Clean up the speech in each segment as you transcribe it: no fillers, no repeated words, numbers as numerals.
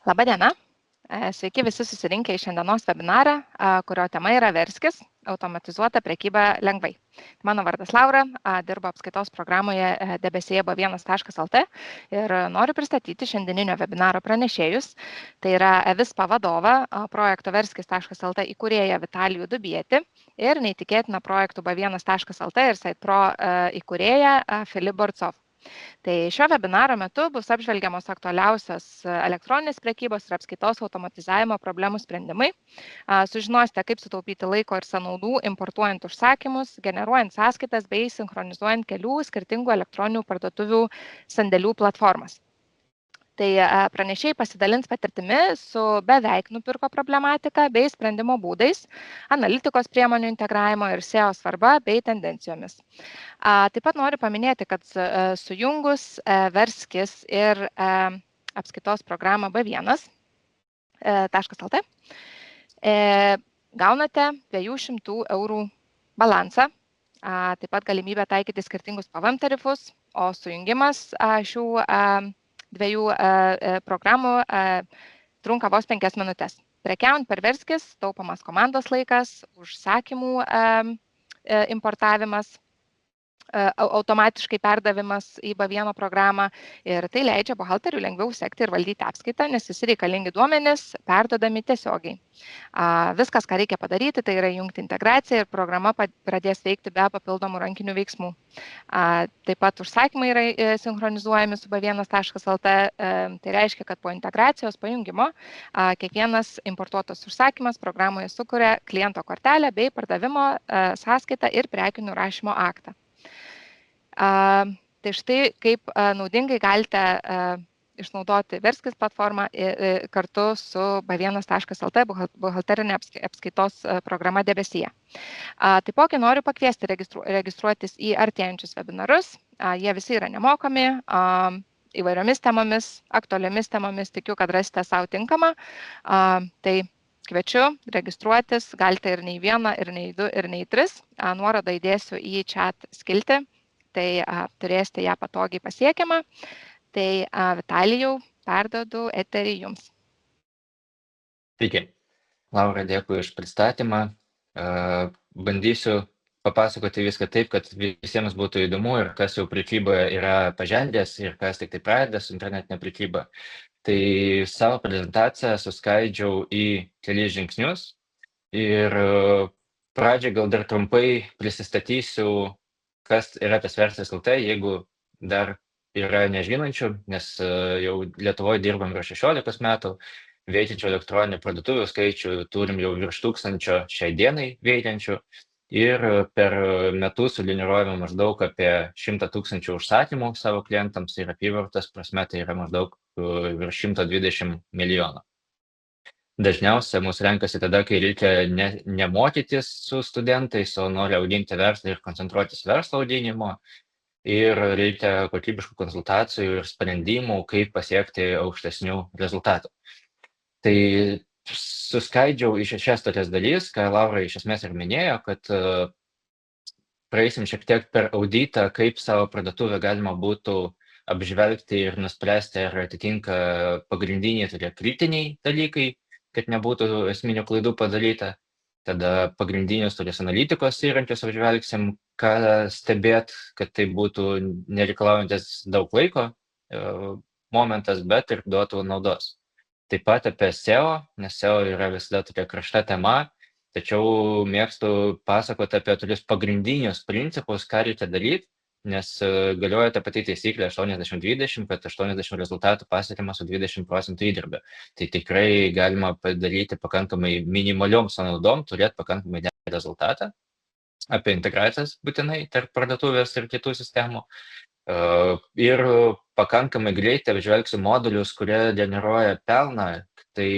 Labą dieną. Sveiki visi susirinkę į šiandienos webinarą, kurio tema yra Verskis - automatizuota prekyba lengvai. Mano vardas Laura, dirbu apskaitos programoje debesyje b1.lt ir noriu pristatyti šiandieninio webinaro pranešėjus. Tai yra Evispa vadovą, projekto Verskis.lt įkūrėją Vitalijų Dubietį ir neįtikėtiną projektų b1.lt ir SitePro įkūrėją Filip Borcov. Tai šio webinaro metu bus apžvelgiamos aktualiausios elektroninės prekybos ir apskaitos automatizavimo problemų sprendimai. Sužinosite, kaip sutaupyti laiko ir sąnaudų importuojant užsakymus, generuojant sąskaitas bei sinchronizuojant kelių skirtingų elektroninių parduotuvių sandėlių platformas. Tai pranešėjai pasidalins patirtimi su beveik nupirko problematika bei sprendimo būdais, analitikos priemonių integravimo ir SEO svarba bei tendencijomis. Taip pat noriu paminėti, kad sujungus Verskis ir apskaitos programą b1.lt gaunate 200 eurų balansą, taip pat galimybę taikyti skirtingus PVM tarifus, o sujungimas šių dviejų programų trunka vos 5 minutės. Prekiaujant per Verskis taupomas komandos laikas, užsakymų importavimas, automatiškai perdavimas į B1 programą ir tai leidžia buhalteriui lengviau sekti ir valdyti apskaitą, nes visi reikalingi duomenys perdodami tiesiogiai. Viskas, ką reikia padaryti, tai yra jungti integraciją ir programa pradės veikti be papildomų rankinių veiksmų. Taip pat užsakymai yra sinchronizuojami su b1.lt, tai reiškia, kad po integracijos pajungimo kiekvienas importuotas užsakymas programoje sukuria kliento kortelę bei pardavimo sąskaitą ir prekių nurašymo aktą. Tai štai kaip naudingai galite išnaudoti Verskis platformą kartu su b1.lt buhalterinė apskaitos programa debesyje. Taipogi noriu pakviesti registruotis į artėjančius webinarus. Jie visi yra nemokami, įvairiomis temomis, aktualiomis temomis, tikiu, kad rasite savo tinkamą. Tai kviečiu registruotis, galite ir nei vieną, ir nei du, ir nei tris. Nuorodą įdėsiu į chat skiltį. Tai turėsite ją patogiai pasiekiamą. Tai Vitalijau, perduodu eterį jums. Sveiki. Laura, dėkui už pristatymą. Bandysiu papasakoti viską taip, kad visiems būtų įdomu ir kas jau prekyboje yra pažengęs ir kas tik tai pradeda su internetinė prekyba. Tai savo prezentaciją suskaidžiau į kelis žingsnius ir pradžiai gal dar trumpai prisistatysiu, kas yra tas Verskis.lt, jeigu dar yra nežinančių, nes jau Lietuvoje dirbam virš 16 metų, veikiančių elektroninių parduotuvių skaičių turim jau virš 1000 šiai dienai veikiančių ir per metus sugeneruojame maždaug apie 100 000 užsakymų savo klientams ir apyvartos prasme tai yra maždaug virš 120 milijonų. Dažniausiai mus renkasi tada, kai reikia ne mokytis su studentais, o nori auginti verslą ir koncentruotis verslo auginimo ir reikia kokybiškų konsultacijų ir sprendimų, kaip pasiekti aukštesnių rezultatų. Tai suskaidžiau į 6 tokias dalys, ką Laura iš esmės ir minėjo, kad praeisim šiek tiek per auditą, kaip savo parduotuvę galima būtų apžvelgti ir nuspręsti, ar atitinka pagrindiniai tokie kritiniai dalykai, kad nebūtų esminių klaidų padaryta. Tada pagrindinius tokios analitikos įrankius apžvelgsim, ką stebėt, kad tai būtų nereikalaujantis daug laiko momentas, bet ir duotų naudos. Taip pat apie SEO, nes SEO yra visada tokia karšta tema, tačiau mėgstu pasakoti apie tokius pagrindinius principus, ką reikia daryti, nes galioja ta pati taisyklė 80-20, kad 80 rezultatų pasiekiama su 20% įdirbio. Tai tikrai galima padaryti pakankamai minimaliom sąnaudom, turėti pakankamai gerą rezultatą. Apie integracijas būtinai tarp parduotuvės ir kitų sistemų. Ir pakankamai greitai apžvelgsiu modulius, kurie generuoja pelną. Tai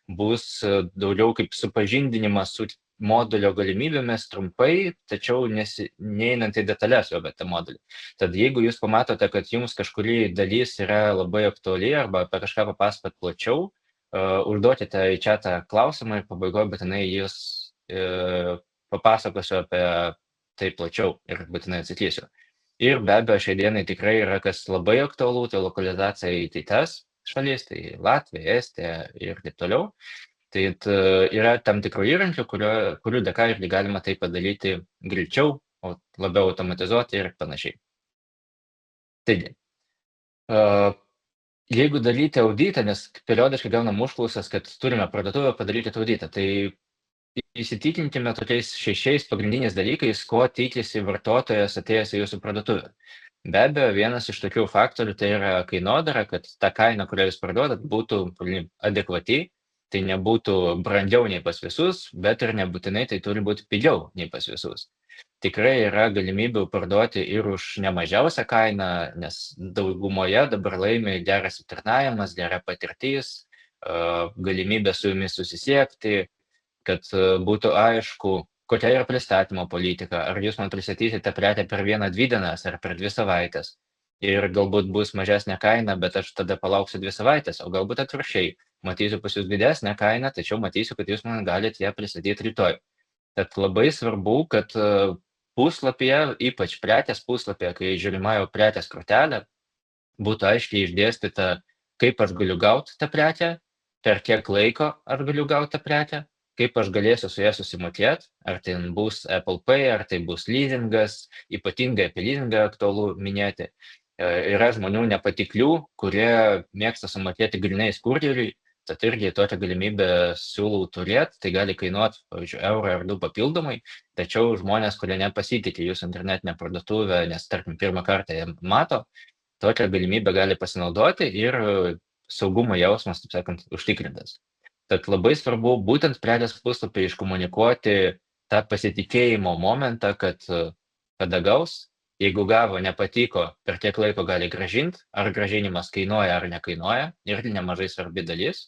bus daugiau kaip supažindinimas su modulio galimybėmis trumpai, tačiau neeinant į detalės jau apie tą modulį. Tad jeigu jūs pamatote, kad jums kažkuri dalys yra labai aktuali arba apie kažką papasakot plačiau, užduokite į chatą klausimą ir pabaigoje būtinai jūs papasakosiu apie tai plačiau ir būtinai atsakysiu. Ir be abejo, šiai dienai tikrai yra kas labai aktualu, tai lokalizacija į teites. šalis, tai Latvija, Estija ir taip toliau. Tai yra tam tikrų įrankių, kurių dėka irgi galima tai padaryti greičiau, labiau automatizuoti ir panašiai. Taigi, jeigu daryti auditą, nes periodiškai gaunam užklausas, kad turime parduotuvę padaryti auditą, tai įsitikinkime tokiais 6 pagrindiniais dalykais, ko tikisi vartotojas atėjęs į jūsų parduotuvę. Be abejo, vienas iš tokių faktorių tai yra kainodara, kad ta kaina, kurią jūs parduodat, būtų adekvati, tai nebūtų brangiau nei pas visus, bet ir nebūtinai tai turi būti pigiau nei pas visus. Tikrai yra galimybių parduoti ir už nemažiausią kainą, nes daugumoje dabar laimi geras aptarnavimas, gera patirtis, galimybė su jumis susisiekti, kad būtų aišku, kokia yra pristatymo politika, ar jūs man pristatysite prekę per 1-2 dienas ar per 2 savaitės. Ir galbūt bus mažesnė kaina, bet aš tada palauksiu 2 savaitės, o galbūt atvirkščiai. Matysiu pas jūs didesnę kainą, tačiau matysiu, kad jūs man galite ją pristatyti rytoj. Tad labai svarbu, kad puslapyje, ypač prekės puslapyje, kai žiūrima jau prekės kortelė, būtų aiškiai išdėstyta, kaip aš galiu gauti tą prekę, per kiek laiko aš galiu gauti tą prekę, kaip aš galėsiu su ją susimokėti, ar tai bus Apple Pay, ar tai bus leasingas, ypatingai apie leasingą aktualu minėti. Yra žmonių nepatiklių, kurie mėgsta sumokėti grynais kurjeriui, tad irgi tokią galimybę siūlau turėti, tai gali kainuoti, pavyzdžiui, eurą ar 2 papildomai, tačiau žmonės, kurie nepasitikė jūsų internetinę parduotuvę, nes, tarkim, pirmą kartą jie mato, tokią galimybę gali pasinaudoti ir saugumo jausmas, taip sakant, užtikrintas. Tad labai svarbu būtent prekės puslapį iškomunikuoti tą pasitikėjimo momentą, kad kada gaus, jeigu gavo, nepatiko, per kiek laiko gali grąžinti, ar grąžinimas kainuoja ar nekainuoja, irgi nemažai svarbi dalis.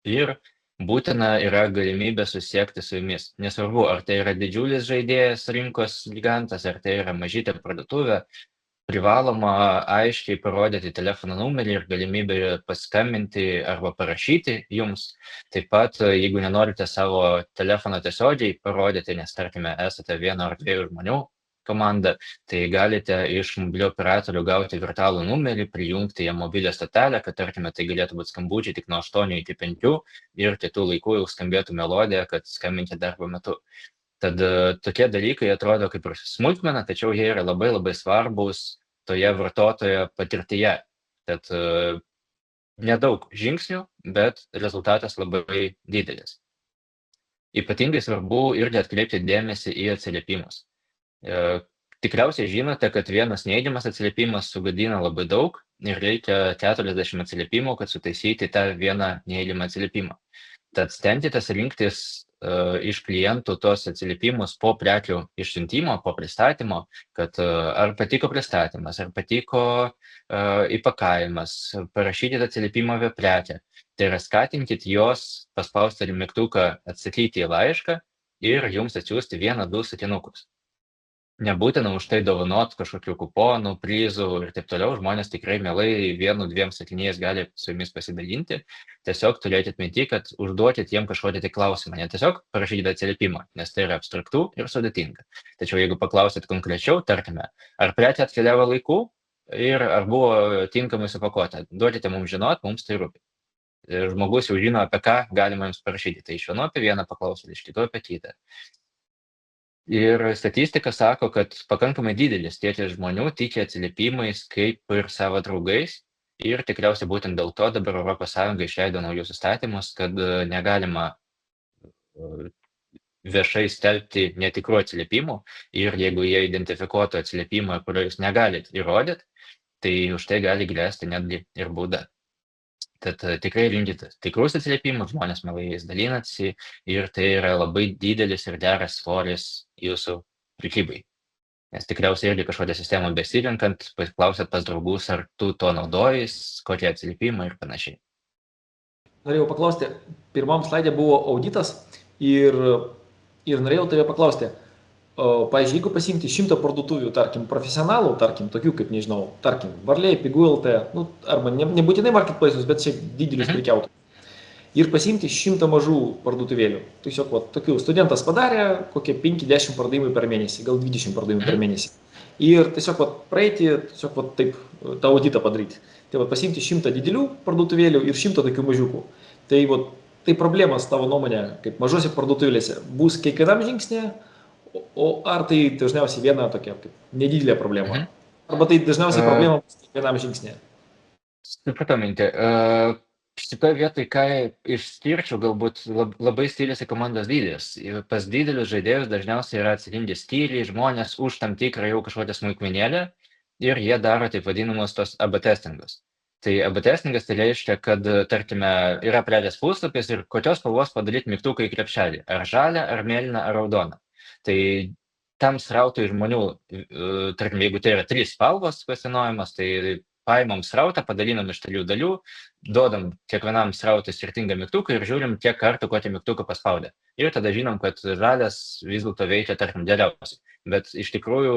Ir būtina yra galimybė susiekti su jumis. Nesvarbu, ar tai yra didžiulis žaidėjas rinkos gigantas, ar tai yra mažytė parduotuvė, privaloma aiškiai parodyti telefono numerį ir galimybę paskambinti arba parašyti jums. Taip pat, jeigu nenorite savo telefono tiesiogiai parodyti, nes, tarkime, esate 1 ar 2 žmonių komanda, tai galite iš mobilio operatorių gauti virtualų numerį, prijungti ją mobilę stotelę, kad, tarkime, tai galėtų būti skambučiai tik nuo 8 iki 5 ir kitų laikų jau skambėtų melodija, kad skambinti darbo metu. Tad tokie dalykai atrodo kaip ir smulkmena, tačiau jie yra labai labai svarbus toje vartotojo patirtyje. Tad nedaug žingsnių, bet rezultatas labai didelis. Ypatingai svarbu irgi atkreipti dėmesį į atsiliepimus. Tikriausiai žinote, kad vienas neigiamas atsiliepimas sugadina labai daug ir reikia 40 atsiliepimų, kad sutaisyti tą vieną neigiamą atsiliepimą. Tad stenkitės rinktis iš klientų tos atsiliepimus po prekių išsiuntimo, po pristatymo, kad ar patiko pristatymas, ar patiko įpakavimas, parašykite atsiliepimą apie prekę. Tai yra skatinkit jos paspausti mygtuką atsakyti į laišką ir jums atsiųsti 1-2 sakinukus. Nebūtina už tai dovanot kažkokių kuponų, prizų ir taip toliau. Žmonės tikrai mielai 1-2 sakiniais gali su jumis pasidalinti. Tiesiog turėkit minty, kad užduokit jiem kažkokį tai klausimą. Ne tiesiog parašykite atsiliepimą, nes tai yra abstraktu ir sudėtinga. Tačiau jeigu paklausit konkrečiau, tarkime, ar prekė atkeliavo laiku ir ar buvo tinkamai supakuota, duokite mums žinot, mums tai rūpi. Ir žmogus jau žino, apie ką galima jums parašyti. Tai iš vieno apie vieną paklausyti, iš kito apie kitą. Ir statistika sako, kad pakankamai didelis kiekis žmonių tiki atsiliepimais kaip ir savo draugais. Ir tikriausiai būtent dėl to dabar ES išleido naujus įstatymus, kad negalima viešai skelbti netikrų atsiliepimų. Ir jeigu jie identifikuotų atsiliepimą, kurio jūs negalit įrodyti, tai už tai gali grėsti netgi ir bauda. Tad tikrai rinkite tikrus atsiliepimus, žmonės mielai jais dalinasi ir tai yra labai didelis ir geras svoris jūsų prekybai. Nes tikriausiai irgi kažkokią sistemą besirinkant, paklausėt pas draugus, ar tu to naudojais, kokie atsiliepimai ir panašiai. Norėjau paklausti, pirmam slaidė buvo auditas ir norėjau tave paklausti, pavyzdžiui, jeigu pasiimti 100 parduotuvių, tarkim, profesionalų, tarkim, tokių kaip, nežinau, tarkim, Varliai, Pigų LT, arba nebūtinai marketplace'us, bet šiaip didelius prekiautojus. Ir pasiimti 100 mažų parduotuvėlių. Tiesiog, tokių studentas padarė kokie 5-10 pardavimai per mėnesį, gal 20 pardavimai per mėnesį. ir tiesiog praeiti, tiesiog taip tą auditą padaryti. Tai pasiimti 100 didelių parduotuvėlių ir 100 tokių mažiukų. Tai problemas tavo nuomonė, kaip mažose parduotuvėlėse, bus kiekvienam žingsnė, o ar tai dažniausiai viena tokia kaip nedidelė problema? Arba tai dažniausiai problema bus kiekvienam žingsnė? Supratau mintį. Šitoje vietoje, ką išskirčiau, galbūt labai skiriasi komandos dydis. Pas didelius žaidėjus dažniausiai yra atsakingi skyriai, žmonės už tam tikrą jau kažkokią smulkmenėlę ir jie daro taip vadinamus tos AB testingus. Tai AB testingas tai reiškia, kad, tarkime, yra pradės puslapis ir kokios spalvos padaryti mygtuką į krepšelį. Ar žalią, ar mėlyną, ar raudoną. Tai tam srautui žmonių, tarkim, jeigu tai yra 3 spalvos kvestionuojamas, tai paimam srautą, padalinam iš 3 dalių, duodam kiekvienam srautui skirtingą mygtuką ir žiūrim, kiek kartų kokį mygtuką paspaudė. Ir tada žinom, kad žalias vis dėlto veikia, tarkim, geriausiai. Bet iš tikrųjų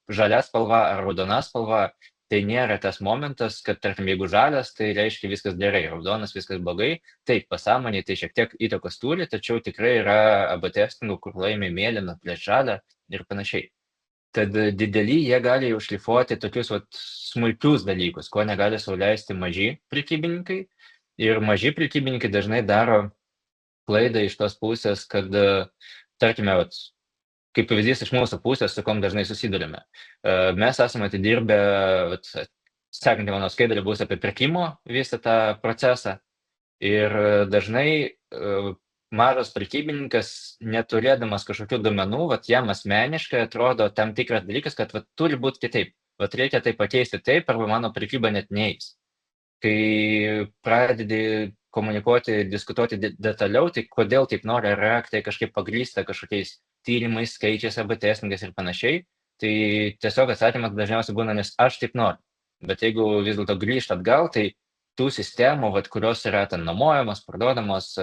žalia spalva ar raudona spalva tai nėra tas momentas, kad, tarkim, jeigu žalias, tai reiškia viskas gerai, raudonas viskas blogai. Taip, pasąmonėje tai šiek tiek įtakos turi, tačiau tikrai yra AB testingų, kur laimi mėlyną prieš žalią ir panašiai. Tad dideli jie gali jau šlifuoti tokius smulkius dalykus, ko negali sau leisti maži prekybininkai. Ir maži prekybininkai dažnai daro klaidą iš tos pusės, kad, tarkime, kaip pavyzdys iš mūsų pusės, su kom dažnai susidurime. Mes esame atidirbę, sekantį mano skaidrį bus apie pirkimo visą tą procesą. Ir dažnai mažas prekybininkas, neturėdamas kažkokių duomenų, jam asmeniškai atrodo tam tikras dalykas, kad turi būti kitaip. Reikia tai pakeisti taip, arba mano prekyba net neis. Kai pradedi komunikuoti, diskutuoti detaliau, tai kodėl taip nori, ar tai kažkaip pagrįsta kažkokiais tyrimais, skaičiais, AB testingais ir panašiai, tai tiesiog atsakymas dažniausiai būna, nes aš taip noriu. Bet jeigu vis dėlto grįžt atgal, tai tų sistemų, kurios yra ten nuomojamos, parduodamos,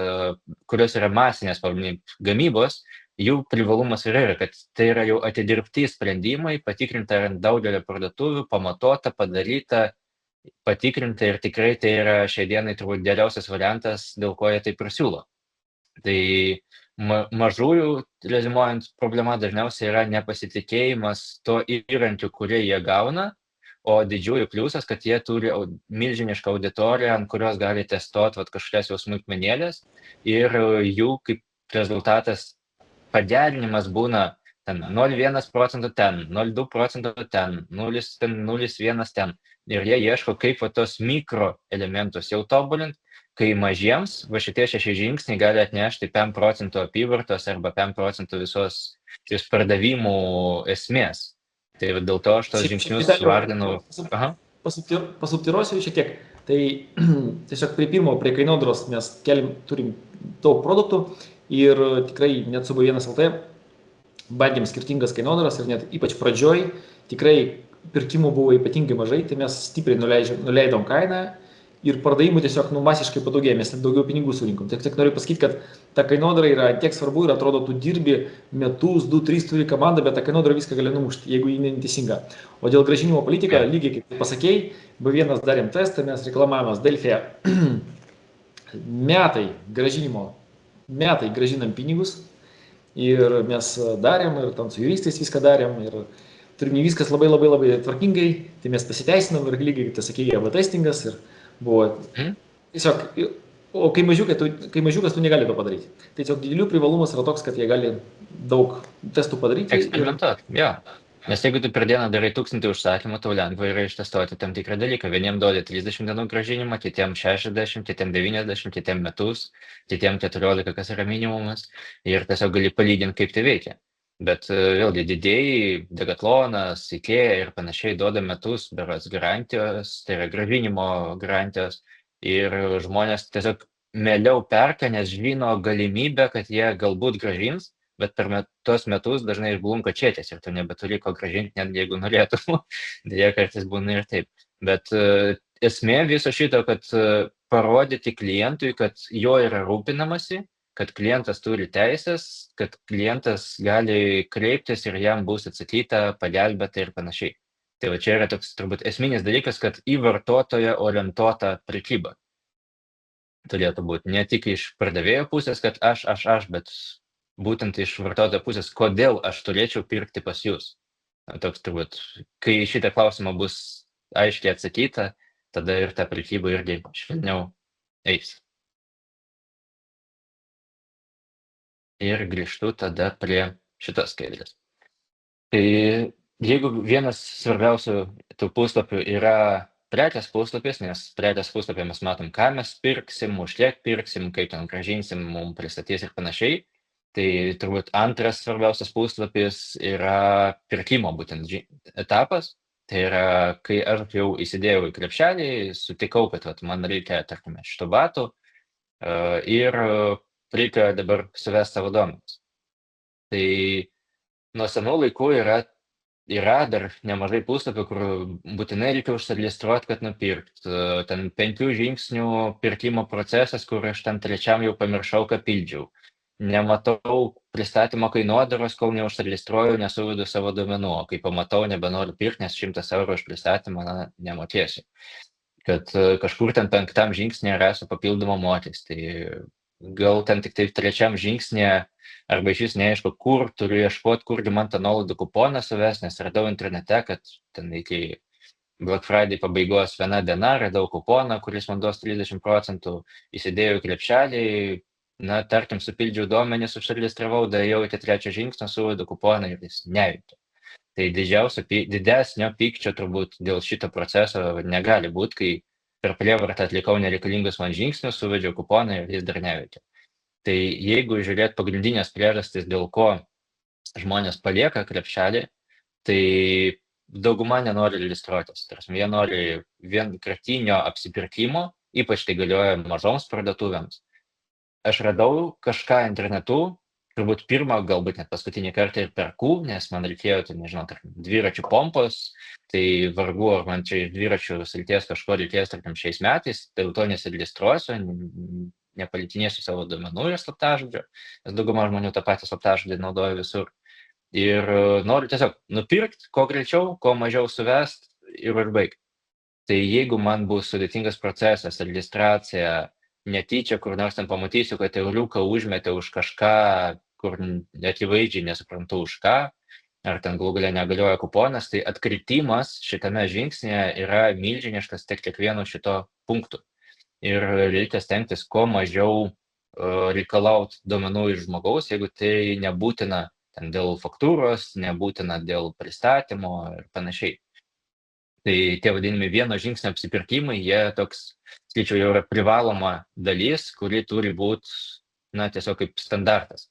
kurios yra masinės gamybos, jų privalumas yra, kad tai yra jau atidirbti sprendimai, patikrinta ant daugelio parduotuvių, pamatuota, padaryta, patikrinta ir tikrai tai yra šiai dienai turbūt geriausias variantas, dėl ko jie taip ir siūlo. Tai mažųjų, rezimuojant, problema dažniausiai yra nepasitikėjimas to įrankiu, kurį jie gauna, o didžiųjų pliusas, kad jie turi milžinišką auditoriją, ant kurios gali testuoti kažkokias jau smulkmenėlės ir jų kaip rezultatas pagerinimas būna ten 0,1% ten, 0,2% ten, 0,1 ten. Ir jie ieško, kaip tos mikro elementus jau tobulint, kai mažiems šitie 6 žingsniai gali atnešti 5% apyvartos arba 5% visos pardavimų esmės. Tai dėl to aš tos žingsnius vardinau. Pasubtiruosiu šiek tiek. Tai tiesiog prie kainodaros mes turim daug produktų ir tikrai net su B1LT bandėm skirtingas kainodaras ir net ypač pradžioj tikrai pirkimų buvo ypatingai mažai, tai mes stipriai nuleidom kainą ir pardavimų tiesiog masiškai padaugėjo, mes net daugiau pinigų surinkom. Tik noriu pasakyti, kad ta kainodara yra tiek svarbu ir atrodo, tu dirbi metus, 2-3 turi komandą, bet ta kainodara viską gali numušti, jeigu ji neteisinga. O dėl grąžinimo politika, lygiai kaip pasakėjai, B1 darėm testą, mes reklamavimas Delfyje metai grąžinam pinigus ir mes darėm ir tam su juristais viską darėm ir turim viskas labai tvarkingai, tai mes pasiteisinam ir lygiai kaip tai sakėjai, AB testingas ir buvo tiesiog, o kai mažiukas tu negali to padaryti. Tai tiesiog didelių privalumas yra toks, kad jie gali daug testų padaryti. Eksperimentuoti, jo. Nes jeigu tu per dieną darai 1000 užsakymų, tau lengva yra ištestuoti tam tikrą dalyką. Vieniem duodi 30 dienų grąžinimą, kitiem 60, kitiem 90, kitiem metus, kitiem 14, kas yra minimumas. Ir tiesiog gali palyginti, kaip tai veikia. Bet vėlgi didėjai, Decatlonas, IKEA ir panašiai duoda metus berods garantijos, tai yra grąžinimo garantijos ir žmonės tiesiog mieliau perka, nes žino galimybę, kad jie galbūt grąžins, bet per tuos metus dažnai išblunka čekis ir tu nebeturi ko grąžinti, net jeigu norėtum. Deja, kartais būna ir taip. Bet esmė viso šito, kad parodyti klientui, kad jo yra rūpinamasi, kad klientas turi teisės, kad klientas gali kreiptis ir jam bus atsakyta, pagelbėta ir panašiai. Tai čia yra toks turbūt esminis dalykas, kad į vartotoją orientuota prekyba turėtų būti. Ne tik iš pardavėjo pusės, kad aš, bet būtent iš vartotojo pusės, kodėl aš turėčiau pirkti pas jūs. Toks turbūt, kai šitą klausimą bus aiškiai atsakyta, tada ir ta prekyba irgi švelniau eis. Ir grįžtu tada prie šitos skaidrės. Tai jeigu vienas svarbiausių tų puslapių yra prekės puslapis, nes prekės puslapį mes matom, ką mes pirksim, už kiek pirksim, kaip ten grąžinsim, mums pristatys ir panašiai, tai turbūt antras svarbiausias puslapis yra pirkimo būtent etapas. Tai yra, kai aš jau įsidėjau į krepšelį, sutikau, kad man reikia, tarkime, šito batų ir reikia dabar suvesti savo duomenis. Tai nuo senų laikų yra dar nemažai puslapių, kur būtinai reikia užsiregistruoti, kad nupirkt. Ten 5 žingsnių pirkimo procesas, kur aš ten 3 jau pamiršau, ką pildžiau. Nematau pristatymo kainodaros, kol neužsiregistruoju, nesuvedu savo duomenų, o kai pamatau, nebenoriu pirkti, nes 100 eurų už pristatymą nemokėsiu. Kad kažkur ten 5 žingsnėje rasiu papildomą mokestį. Tai gal ten tik tai 3 žingsnėje arba iš vis neaišku, kur turiu ieškoti, kurgi man tą nuolaidų kuponą suvest, nes radau internete, kad ten iki Black Friday pabaigos 1 diena radau kuponą, kuris man duos 30%, įsidėjau į krepšelį, tarkim, supildžiau duomenis, užsiregistravau, daėjau iki 3 žingsnio, suvedu kuponą ir jis neveikia. Tai didesnio pykčio turbūt dėl šito proceso negali būti, kai per prievartą atlikau nereikalingus man žingsnius, suvedžiau kuponą ir jis dar neveikia. Tai jeigu žiūrėt pagrindinės priežastis, dėl ko žmonės palieka krepšelį, tai dauguma nenori registruotis. Tarsi, jie nori vienkartinio apsipirkimo, ypač tai galioja mažoms parduotuvėms. Aš radau kažką internetu, turbūt pirmą, galbūt net paskutinį kartą ir perku, nes man reikėjo, tai nežinau, tarkim, dviračių pompos, tai vargu, ar man čia iš dviračių srities kažko reikės, tarkim, šiais metais, dėl to nesiregistruosiu, nepalikinėsiu savo duomenų ir slaptažodžio, nes dauguma žmonių tą patį slaptažodį naudoja visur. Ir noriu tiesiog nupirkti, kuo greičiau, kuo mažiau suvest ir užbaigti. Tai jeigu man bus sudėtingas procesas, registracija, netyčia, kur nors ten pamatysiu, kad euriuką užmetė už kažką, kur akivaizdžiai nesuprantu už ką, ar ten galų galia negalioja kuponas, tai atkritimas šitame žingsnėje yra milžiniškas tiek kiekvieno šito punktų. Ir reikia stengtis kuo mažiau reikalauti duomenų iš žmogaus, jeigu tai nebūtina ten dėl faktūros, nebūtina dėl pristatymo ir panašiai. Tai tie vadinami vieno žingsnio apsipirkimai, jie toks, skaičiau, jau yra privaloma dalis, kuri turi būti, tiesiog kaip standartas.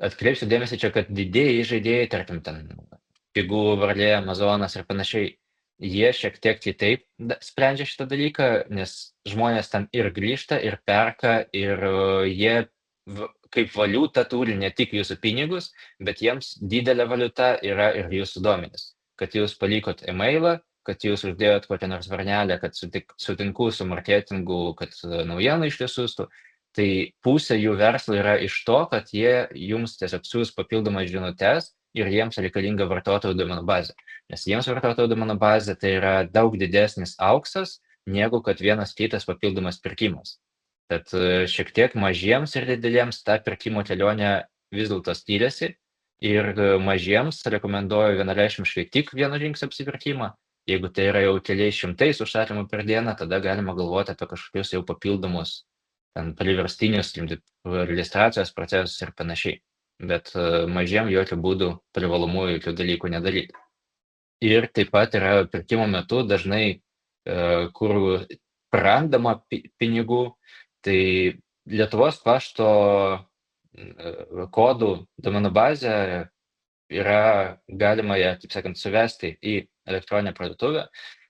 Atkreipsiu dėmesį čia, kad didėjai žaidėjai, tarkim, ten Pigų, Varlė, Amazonas ir panašiai, jie šiek tiek kitaip sprendžia šitą dalyką, nes žmonės ten ir grįžta, ir perka, ir jie kaip valiuta turi ne tik jūsų pinigus, bet jiems didelė valiuta yra ir jūsų duomenys. Kad jūs palikot e-mailą, kad jūs uždėjot kokią nors varnelę, kad sutinku su marketingu, kad naujienų išsiųstų, tai pusė jų verslo yra iš to, kad jie jums tiesiog siūs papildomas žinutes ir jiems reikalinga vartotojų duomenų bazė. Nes jiems vartotojų duomenų bazė tai yra daug didesnis auksas, negu kad vienas kitas papildomas pirkimas. Tad šiek tiek mažiems ir dideliems ta pirkimo kelionė vis dėlto skiriasi. Ir mažiems rekomenduoju vienareikšmiškai tik vieno žingsnio apsipirkimą. Jeigu tai yra jau keliais šimtais užsakymų per dieną, tada galima galvoti apie kažkokius jau papildomus priverstinius registracijos procesus ir panašiai. Bet mažiem jokių būdų privalomų jokių dalykų nedaryti. Ir taip pat yra pirkimo metu dažnai, kur prarandama pinigų, tai Lietuvos pašto kodų duomenų bazę yra galima ją, taip sakant, suvesti į elektroninę parduotuvę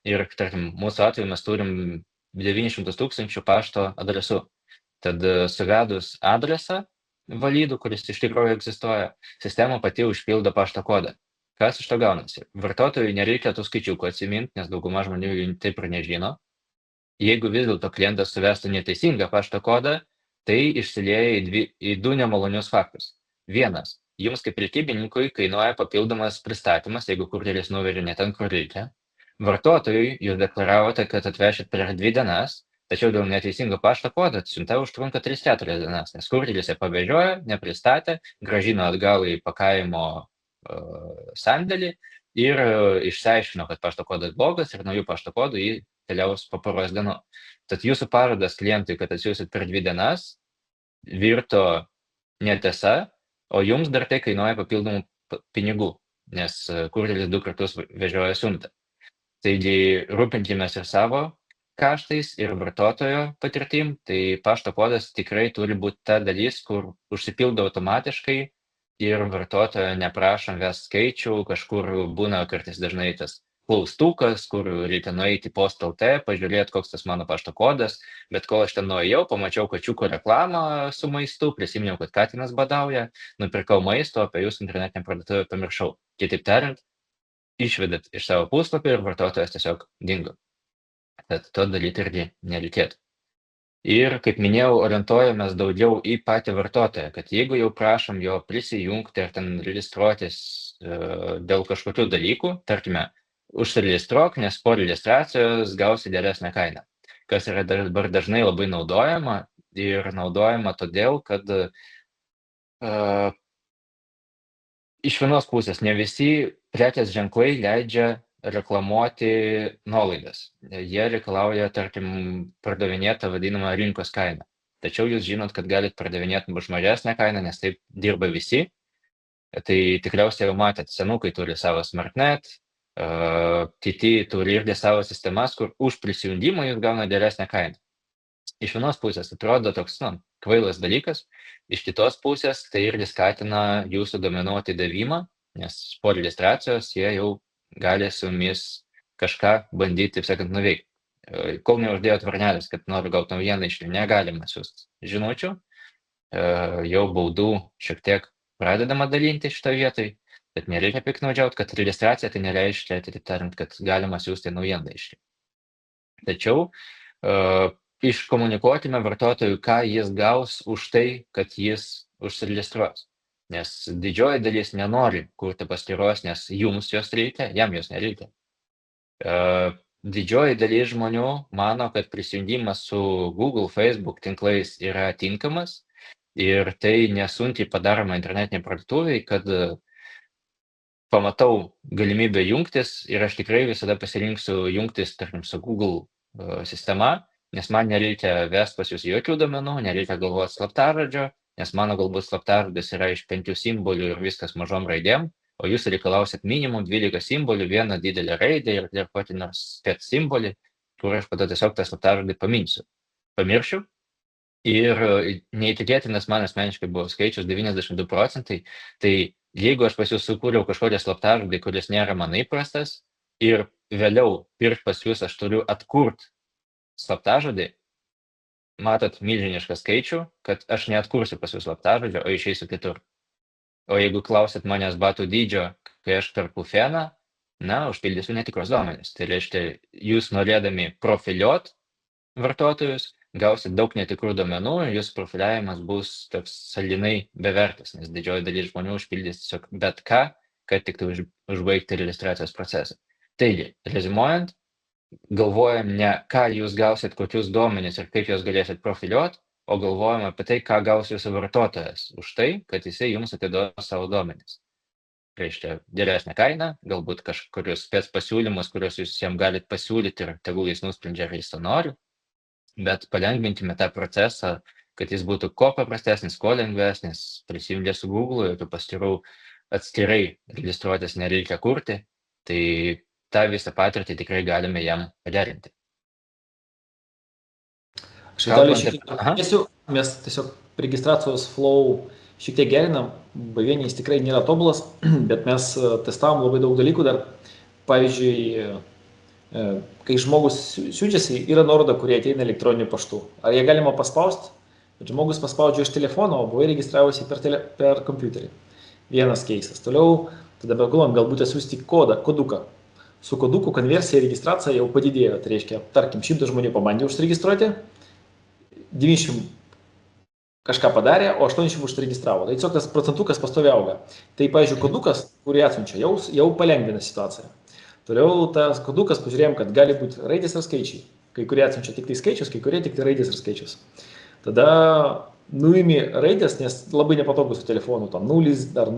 ir, tarkim, mūsų atveju mes turim 900 000 pašto adresų. Tad suvedus adresą valydų, kuris iš tikrųjų egzistuoja, sistema pati užpildo pašto kodą. Kas iš to gaunasi? Vartotojui nereikia tų skaičiukų atsiminti, nes dauguma žmonių jų taip ir nežino. Jeigu vis dėlto klientas suvestų neteisingą pašto kodą, tai išsilieja į 2 nemalonius faktus. Vienas, jums kaip prekybininkui kainuoja papildomas pristatymas, jeigu kurjeris nuvežė ne ten, kur reikia. Vartotojui jūs deklaravote, kad atvešit per 2 dienas, tačiau dėl neteisingo pašto kodo siunta užtrunka 3-4 dienas, nes kurjeris ją pavežiojo, nepristatė, grąžino atgal į pakavimo sandėlį ir išsiaiškino, kad pašto kodas blogas ir naujų pašto kodų jį keliaus po poros dienų. Tad jūsų pažadas klientui, kad atsiųsit per 2 dienas, virto netiesa, o jums dar tai kainuoja papildomų pinigų, nes kurjeris 2 kartus vežioja siuntą. Taigi rūpinkimės ir savo kaštais ir vartotojo patirtim, tai pašto kodas tikrai turi būti ta dalis, kur užsipildo automatiškai ir vartotojo neprašom vest skaičių, kažkur būna kartais dažnai tas klaustukas, kur reikia nueiti į post.lt, pažiūrėti, koks tas mano pašto kodas, bet kol aš ten nuėjau, pamačiau kačiuko reklamą su maistu, prisiminiau, kad katinas badauja, nupirkau maisto, apie jūsų internetinę parduotuvę pamiršau. Kitaip tariant, išvedat iš savo puslapį ir vartotojas tiesiog dingo. Tad to daryti irgi nereikėtų. Ir, kaip minėjau, orientuojamės daugiau į patį vartotoją, kad jeigu jau prašom jo prisijungti ar ten registruotis dėl kažkokių dalykų, tarkime, užsiregistruok, nes po registracijos gausi geresnę kainą, kas yra dabar dažnai labai naudojama ir naudojama todėl, kad iš vienos pusės ne visi prekės ženklai leidžia reklamuoti nuolaidas. Jie reikalauja, tarkim, pardavinėti vadinamą rinkos kainą. Tačiau jūs žinot, kad galit pardavinėti už mažesnę kainą, nes taip dirba visi. Tai tikriausiai jau matėt, senukai turi savo SmartNet, kiti turi irgi savo sistemas, kur už prisijungimą jūs gauna geresnę kainą. Iš vienos pusės atrodo toks, kvailas dalykas, iš kitos pusės tai irgi skatina jūsų duomenų atidavimą, nes po registracijos jie jau gali su jumis kažką bandyti, taip sakant, nuveikti. Kol neuždėjot varnelis, kad noriu gauti naujieną iš jų, negalima siųsti žinučių, jau baudų šiek tiek pradedama dalinti šitą vietoj, bet nereikia piknaudžiauti, kad registracija tai nereiškia, taip tariant, kad galima siųsti naujieną iš jų. Tačiau iškomunikuokime vartotojui, ką jis gaus už tai, kad jis užsiregistruos. Nes didžioji dalis nenori kurti paskyros, nes jums jos reikia, jam jos nereikia. Didžioji dalis žmonių mano, kad prisijungimas su Google, Facebook tinklais yra tinkamas ir tai nesunkiai padaroma internetiniai parduotuviai, kad pamatau galimybę jungtis ir aš tikrai visada pasirinksiu jungtis, tarkim, su Google sistema, nes man nereikia vest pas jūs jokių duomenų, nereikia galvoti slaptažodžio, nes mano galbūt slaptažodis yra iš 5 simbolių ir viskas mažom raidėm, o jūs reikalausit minimum 12 simbolių, vieną didelę raidę ir kokį nors spec simbolį, kur aš tada tiesiog tą slaptažodį pamiršiu. Ir neįtikėtinas man asmeniškai buvo skaičius 92%, tai jeigu aš pas jūs sukūriau kažkokią slaptažodį, kuris nėra man įprastas, ir vėliau pirkt pas jūs aš turiu atkurt slaptažodį, matot milžinišką skaičių, kad aš neatkursiu pas jūs slaptažodžio, o išeisiu kitur. O jeigu klausit manęs batų dydžio, kai aš perku feną, užpildysiu netikros duomenys. Tai reiškia, jūs norėdami profiliuot vartotojus, gausit daug netikrų duomenų ir jūsų profiliavimas bus toks sąlyginai bevertis, nes didžioji dalis žmonių užpildys tiesiog bet ką, kad tik tai užbaigti registracijos procesą. Taigi, rezimuojant, galvojam ne ką jūs gausit, kokius duomenis ir kaip jūs galėsit profiliuoti, o galvojam apie tai, ką gaus jūsų vartotojas už tai, kad jisai jums atiduos savo duomenis. Reiškia, geresnę kainą, galbūt kažkurius spec pasiūlymus, kuriuos jūs jam galit pasiūlyti ir tegul jis nusprendžia, ar jis to nori, bet palengvinkime tą procesą, kad jis būtų kuo paprastesnis, kuo lengvesnis, prisijungę su Google, jokių paskyrų atskirai registruotis nereikia kurti, tai tą visą patirtį tikrai galime jam pagerinti. Aš Vitalijui šiek tiek pridėsiu, mes tiesiog registracijos flow šiek tiek gerinam, B1 jis tikrai nėra tobulas, bet mes testavom labai daug dalykų dar. Pavyzdžiui, kai žmogus siunčiasi, yra nuoroda, kurie ateina elektroniniu paštu. Ar jie galima paspausti? Bet žmogus paspaudžia iš telefono, o buvai registravosi per kompiuterį. Vienas keisas. Toliau, tada begalvom galbūt atsiųsti koduką. Su koduku konversija ir registracija jau padidėjo. Tai reiškia, tarkim, 100 žmonių pabandė užsiregistruoti, 90 kažką padarė, o 80 užsiregistravo. Tai tiesiog tas procentukas pastoviai auga. Tai, pavyzdžiui, kodukas, kurį atsiunčia, jau palengvina situaciją. Toliau tas kodukas, pažiūrėjom, kad gali būti raidės ir skaičiai. Kai kurie atsiunčia tik tai skaičius, kai kurie tik tai raidės ir skaičius. Tada nuimi raidės, nes labai nepatogu su telefonu, tam nulis dar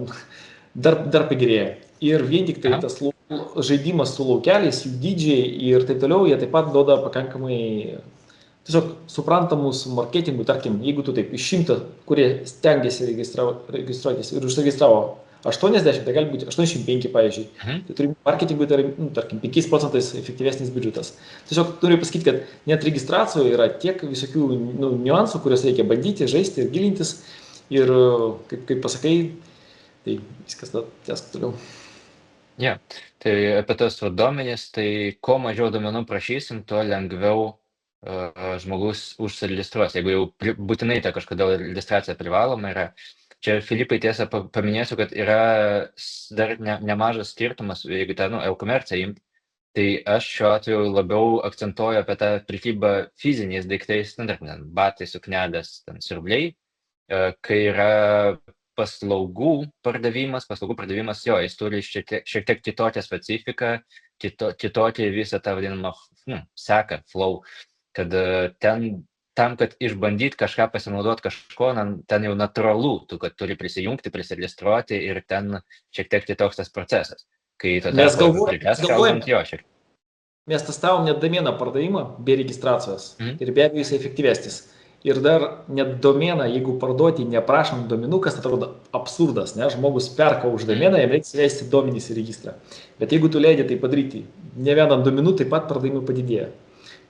pagerėjo. Ir vien tik tai tas žaidimas su laukeliais, jų dydžiai ir taip toliau, jie taip pat duoda pakankamai tiesiog suprantamus marketingų, tarkim, jeigu tu taip iš 100, kurie stengiasi registruotis ir užsiregistravo 80, tai gali būti 85, pavyzdžiui. Tai turi marketingui, tai yra, tarkim, 5% efektyvesnis biudžetas. Tiesiog turiu pasakyti, kad net registracijoje yra tiek visokių niuansų, kuriuos reikia bandyti, žaisti ir gilintis. Ir kaip pasakai, tai viskas tęsk toliau. Ja, tai apie tos duomenys, tai kuo mažiau duomenų prašysim, tuo lengviau žmogus užsiregistruos, jeigu jau būtinai ta kažkodėl registracija privaloma yra. Čia, Filipai, tiesą paminėsiu, kad yra dar nemažas skirtumas, jeigu tą e-komerciją imt, tai aš šiuo atveju labiau akcentuoju apie tą prekybą fiziniais daiktais, batai, suknelės, siurbliai, kai yra paslaugų pardavimas, jo, jis turi šiek tiek kitokią specifiką, kitokį visą tą vadinamą seką, flow, kad tam, kad išbandyti kažką, pasinaudoti kažko, ten jau natūralu, tu kad turi prisijungti, prisiregistruoti ir ten šiek tiek kitoks tas procesas. Kai mes galvojame, mes testavom net domeną pardavimą be registracijos ir be abejo jis efektyvesnis. Ir dar net domeną, jeigu parduoti neprašant domenų, kas atrodo absurdas, ne, žmogus perka už domeną, jam reikia įvesti duomenys į registrą. Bet jeigu tu leidi tai padaryti, ne vieną domenų, taip pat pardavimai padidėja.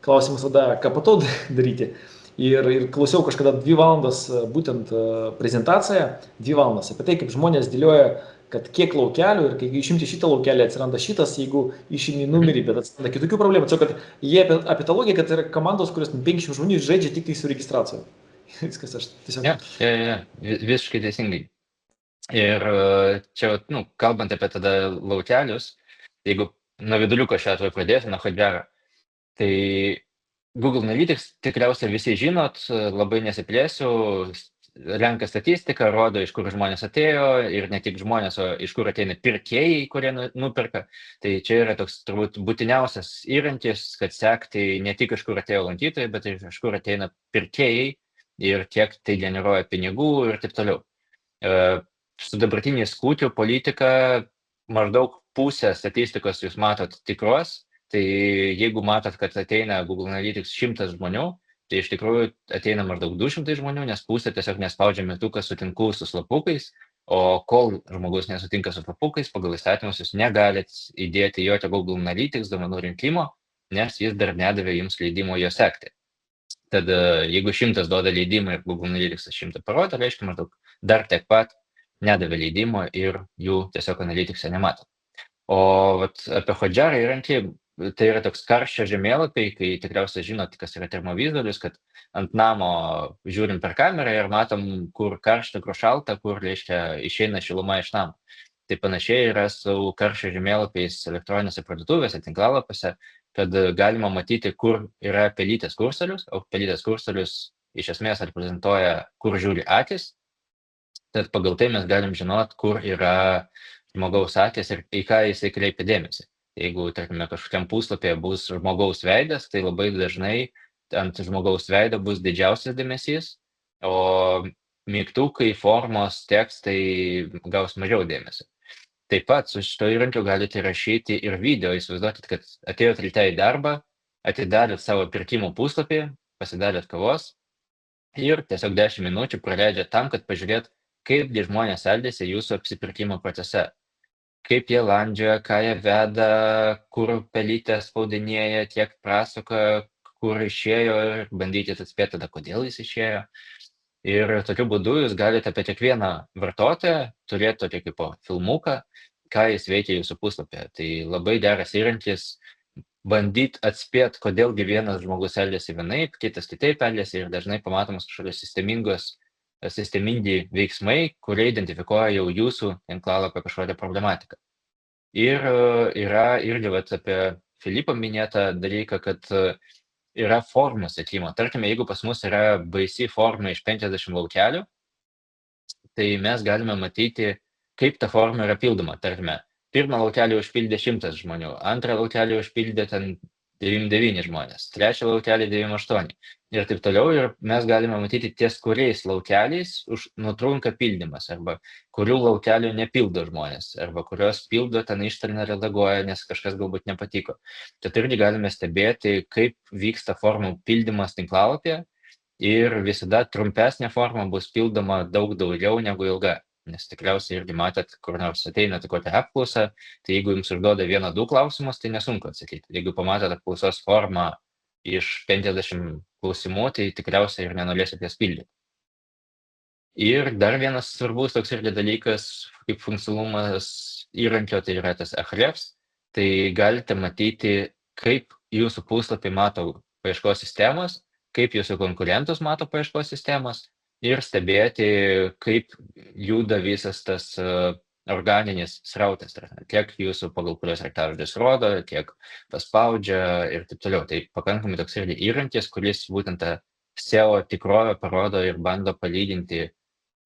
Klausimas tada, ką po to daryti. Ir klausiau kažkada 2 valandas būtent prezentaciją, 2 valandas apie tai, kaip žmonės dėlioja, kad kiek laukelių ir kai išimti šitą laukelį atsiranda šitas, jeigu išimi numerį, bet atsiranda kitokių problemų. Tiesiog, kad jie apie tą logiką, kad yra komandos, kurios 50 žmonių žaidžia tik tai su registracija. Viskas aš tiesiog... Ja, visiškai teisingai. Ir čia, kalbant apie tada laukelius, jeigu nuo viduliuko šią atveju pradėsiu, nuo Hotjar, tai Google Analytics tikriausiai visi žinot, labai nesiplėsiu, renka statistiką, rodo, iš kur žmonės atėjo ir ne tik žmonės, o iš kur ateina pirkėjai, kurie nuperka. Tai čia yra toks turbūt būtiniausias įrankis, kad sekti ne tik iš kur atėjo lankytojai, bet ir iš kur ateina pirkėjai ir kiek tai generuoja pinigų ir taip toliau. Su dabartinė skūčių politika maždaug pusę statistikos jūs matot tikros, tai jeigu matot, kad ateina Google Analytics 100 žmonių, tai iš tikrųjų ateina maždaug 200 žmonių, nes pusė tiesiog nespaudžia mygtuką sutinku su slapukais, o kol žmogus nesutinka su slapukais, pagal įstatymus jūs negalit įdėti jokio Google Analytics duomenų rinkimo, nes jis dar nedavė jums leidimo jo sekti. Tad jeigu 100 duoda leidimą ir Google Analytics 100 parodo, reiškia maždaug dar tiek pat nedavė leidimo ir jų tiesiog Analytics'e nemato. O apie Hotjar įrankį, tai yra toks karščio žemėlapiai, kai tikriausiai žinot, kas yra termovizorius, kad ant namo žiūrim per kamerą ir matom, kur karšta, kur šalta, kur, reiškia, išeina šiluma iš namo. Tai panašiai yra su karščio žemėlapiais elektroninėse parduotuvėse, tinklalapiuose, kad galima matyti, kur yra pelytės kursorius, o pelytės kursorius iš esmės reprezentuoja, kur žiūri akis. Tad pagal tai mes galim žinot, kur yra žmogaus akis ir į ką jisai kreipia dėmesį. Jeigu, tarkime, kažkokiam puslapyje bus žmogaus veidas, tai labai dažnai ant žmogaus veido bus didžiausias dėmesys, o mygtukai, formos, tekstai gaus mažiau dėmesio. Taip pat su šito įrankiu galite rašyti ir video, įsivaizduokit, kad atėjot ryte į darbą, atidarėt savo pirkimų puslapį, pasidarėt kavos ir tiesiog 10 minučių praleidžiat tam, kad pažiūrėt, kaip žmonės elgiasi jūsų apsipirkimo procese. Kaip jie landžioja, ką jie veda, kur pelytę spaudinėja, tiek prasuka, kur išėjo ir bandyti atspėti tada, kodėl jis išėjo. Ir tokiu būdu jūs galite apie kiekvieną vartotoją turėti tokį kaip filmuką, ką jis veikia jūsų puslapyje. Tai labai geras įrankis bandyti atspėti, kodėlgi vienas žmogus elgiasi vienaip, kitas kitaip elgiasi ir dažnai pamatomas kažkokios sistemingi veiksmai, kurie identifikuoja jau jūsų tinklalapio kažkokią problematiką. Ir yra irgi apie Filipo minėtą dalyką, kad yra formų sekimo. Tarkime, jeigu pas mus yra baisi forma iš 50 laukelių, tai mes galime matyti, kaip ta forma yra pildoma. Tarkime, pirmą laukelį užpildė 100 žmonių, antrą laukelį užpildė ten 99 žmonės, trečią laukelį 98 ir taip toliau. Ir mes galime matyti ties kuriais laukeliais nutrunka pildymas, arba kurių laukelių nepildo žmonės, arba kurios pildo, ten ištrina, redaguoja, nes kažkas galbūt nepatiko. Tad irgi galime stebėti, kaip vyksta formų pildymas tinklalapyje, ir visada trumpesnė forma bus pildoma daug daugiau negu ilga. Nes tikriausiai irgi matėt, kur nors ateinate kokią apklausą, tai jeigu jums užduoda 1-2 klausimus, tai nesunku atsakyti. Jeigu pamatot apklausos formą iš 50 klausimų, tai tikriausiai ir nenorėsit jas pildyti. Ir dar vienas svarbus toks irgi dalykas, kaip funkcionalumas įrankio, tai yra tas Ahrefs. Tai galite matyti, kaip jūsų puslapį mato paieškos sistemos, kaip jūsų konkurentus mato paieškos sistemos, ir stebėti, kaip juda visas tas organinis srautas, kiek jūsų pagal kurios raktažodžius rodo, kiek paspaudžia ir taip toliau. Tai pakankamai toks irgi įrankis, kuris būtent tą SEO tikrovę parodo ir bando palyginti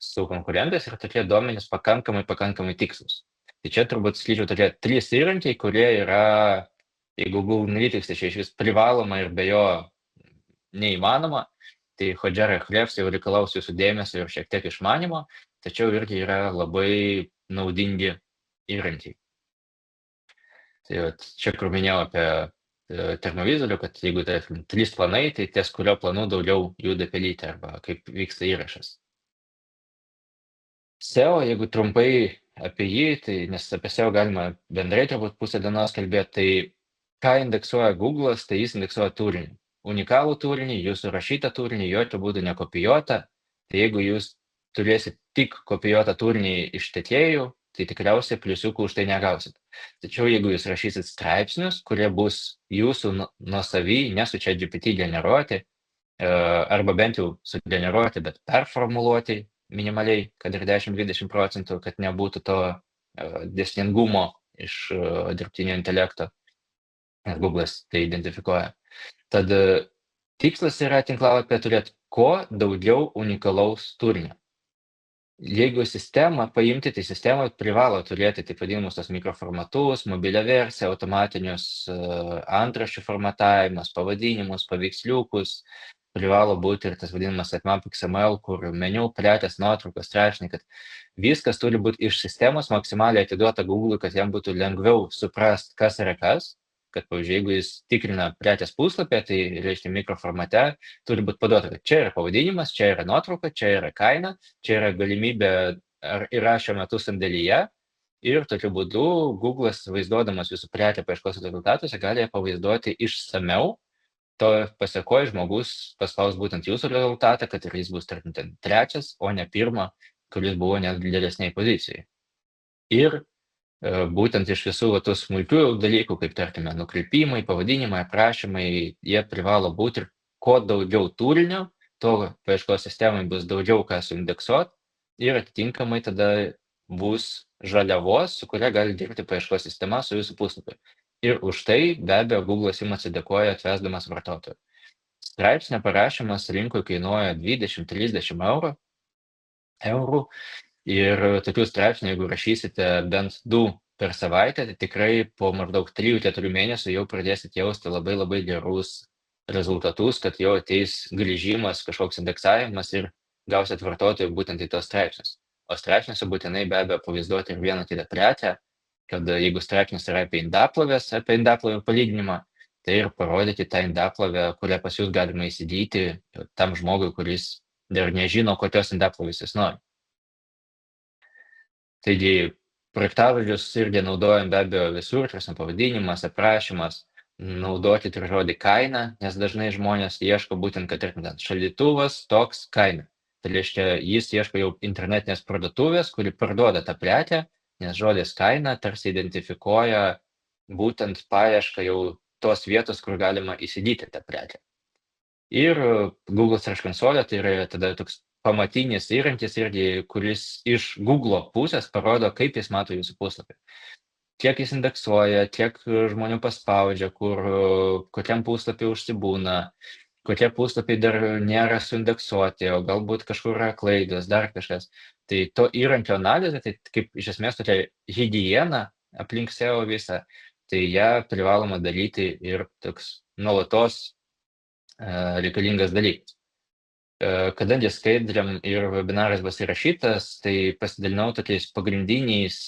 su konkurentais, ir tokie duomenys pakankamai tikslus. Tai čia turbūt skaičiau tokie 3 įrankiai, kurie yra, jeigu Google Analytics, tai čia iš vis privaloma ir be jo neįmanoma. Tai Hotjar ir Ahrefs jau reikalaus jūsų dėmesio ir šiek tiek išmanimo, tačiau irgi yra labai naudingi įrankiai. Tai čia, kur minėjau apie termovizorių, kad jeigu tai 3 planai, tai ties kurio planų daugiau juda pelytė, arba kaip vyksta įrašas. SEO, jeigu trumpai apie jį, tai nes apie SEO galima bendrai turbūt pusę dienos kalbėti, tai ką indeksuoja Google'as, tai jis indeksuoja turinį. Unikalų turinį, jūsų rašytą turinį, jokių būdų nekopijuotą. Tai jeigu jūs turėsit tik kopijuotą turinį iš tiekėjų, tai tikriausiai pliusiukų už tai negausit. Tačiau jeigu jūs rašysit straipsnius, kurie bus jūsų nuosavy, ne su ChatGPT generuoti, arba bent jau sugeneruoti, bet performuluoti minimaliai, kad ir 10-20%, kad nebūtų to dėsningumo iš dirbtinio intelekto, nes Google'as tai identifikuoja. Tad tikslas yra tinklalapyje turėti kuo daugiau unikalaus turinio. Jeigu sistemą paimti, tai sistema privalo turėti taip vadinamus tos mikroformatus, mobilią versiją, automatinius antraščių formatavimus, pavadinimus, paveiksliukus. Privalo būti ir tas vadinamas Sitemap XML, kur meniu, prekės, nuotraukos, straipsniai, kad viskas turi būti iš sistemos maksimaliai atiduota Google'ui, kad jam būtų lengviau suprast, kas yra kas. Kad, pavyzdžiui, jeigu jis tikrina prekės puslapį, tai reiškia mikroformate turi būti paduota, kad čia yra pavadinimas, čia yra nuotrauka, čia yra kaina, čia yra galimybė yra šiuo metu sandėlyje, ir tokiu būdu Google'as, vaizduodamas jūsų prekę paieškos rezultatuose, gali pavaizduoti išsameu. To pasekoje žmogus paspaus būtent jūsų rezultatą, kad ir jis bus tarkim ten 3, o ne 1, kuris buvo net didesnėje pozicijoje. Ir būtent iš visų tų smulkių dalykų, kaip tarkime nukreipimai, pavadinimai, aprašymai, jie privalo būti, ir kuo daugiau turinio, to paieškos sistemai bus daugiau ką suindeksuoti, ir atitinkamai tada bus žaliavos, su kuria gali dirbti paieškos sistema su jūsų puslapiu. Ir už tai be abejo Google'as jums atsidėkoja atvesdamas vartotojų. Straipsnio parašymas rinkoje kainuoja 20-30 eurų. Ir tokių straipsnių, jeigu rašysite bent 2 per savaitę, tai tikrai po maždaug 3-4 mėnesių jau pradėsit jausti labai gerus rezultatus, kad jau ateis grįžimas, kažkoks indeksavimas ir gausit vartotojų būtent į tos straipsnius. O straipsniuose būtinai be abejo pavaizduoti ir vieną kitą prekę, kad jeigu straipsnis yra apie indaplovę palyginimą, tai ir parodyti tą indaplovę, kurią pas jūs galima įsigyti tam žmogui, kuris dar nežino, kokios indaplovės jis nori. Taigi, raktažodžius irgi naudojam be abejo visur, pavadinimas, aprašymas, naudoti ir žodį kaina, nes dažnai žmonės ieško būtent, kad šaldytuvas toks kaina. Tai reiškia, jis ieško jau internetinės parduotuvės, kuri parduoda tą prekę, nes žodis kaina tarsi identifikuoja būtent paiešką jau tos vietos, kur galima įsigyti tą prekę. Ir Google Search Console tai yra tada toks pamatinis įrankis irgi, kuris iš Google pusės parodo, kaip jis mato jūsų puslapį. Kiek jis indeksuoja, kiek žmonių paspaudžia, kokiam puslapį užsibūna, kokie puslapiai dar nėra suindeksuoti, o galbūt kažkur yra klaidos, dar kažkas. Tai to įrankio analizė, tai kaip iš esmės tokia higiena aplink SEO visą, tai ją privaloma daryti ir toks nuolatos reikalingas dalykas. Kadangi skaidriam ir webinaras bus įrašytas, tai pasidalinau tokiais pagrindiniais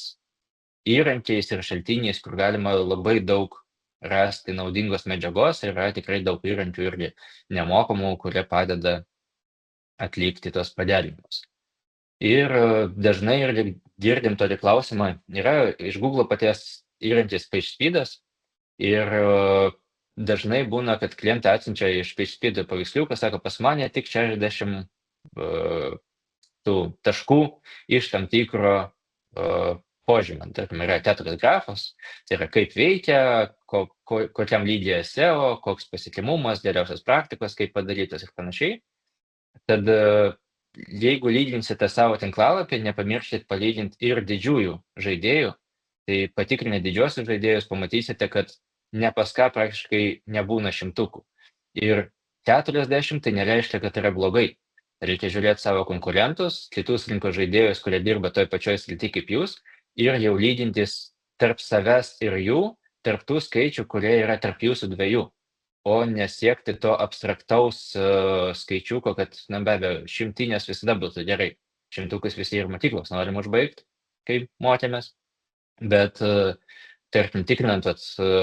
įrankiais ir šaltiniais, kur galima labai daug rasti naudingos medžiagos ir yra tikrai daug įrankių irgi nemokamų, kurie padeda atlikti tos paderinimus. Ir dažnai irgi girdim tokį klausimą, yra iš Google paties įrankis PageSpeedas ir dažnai būna, kad klientai atsiunčia iš PageSpeed paveiksliuką, sako, pas mane tik 60 tų taškų iš tam tikro požymio. Tarkim, yra 4 grafos, tai yra kaip veikia, kokiam lygyje SEO, koks pasiekiamumas, geriausios praktikos, kaip padarytas ir panašiai. Tad jeigu lyginsite savo tinklalapį, nepamirškit palyginti ir didžiųjų žaidėjų, tai patikrinę didžiosius žaidėjus pamatysite, kad ne pas ką praktiškai nebūna šimtukų. Ir 40 tai nereiškia, kad yra blogai. Reikia žiūrėti savo konkurentus, kitus rinkos žaidėjus, kurie dirba toj pačioj srity kaip jūs, ir jau lygintis tarp savęs ir jų, tarp tų skaičių, kurie yra tarp jūsų dviejų, o nesiekti to abstraktaus skaičiuko, kad, na be abejo, šimtinės visada būtų gerai. Šimtukus visi ir mokyklos norim užbaigti, kaip mokėmės, bet tarkim, tikrinant,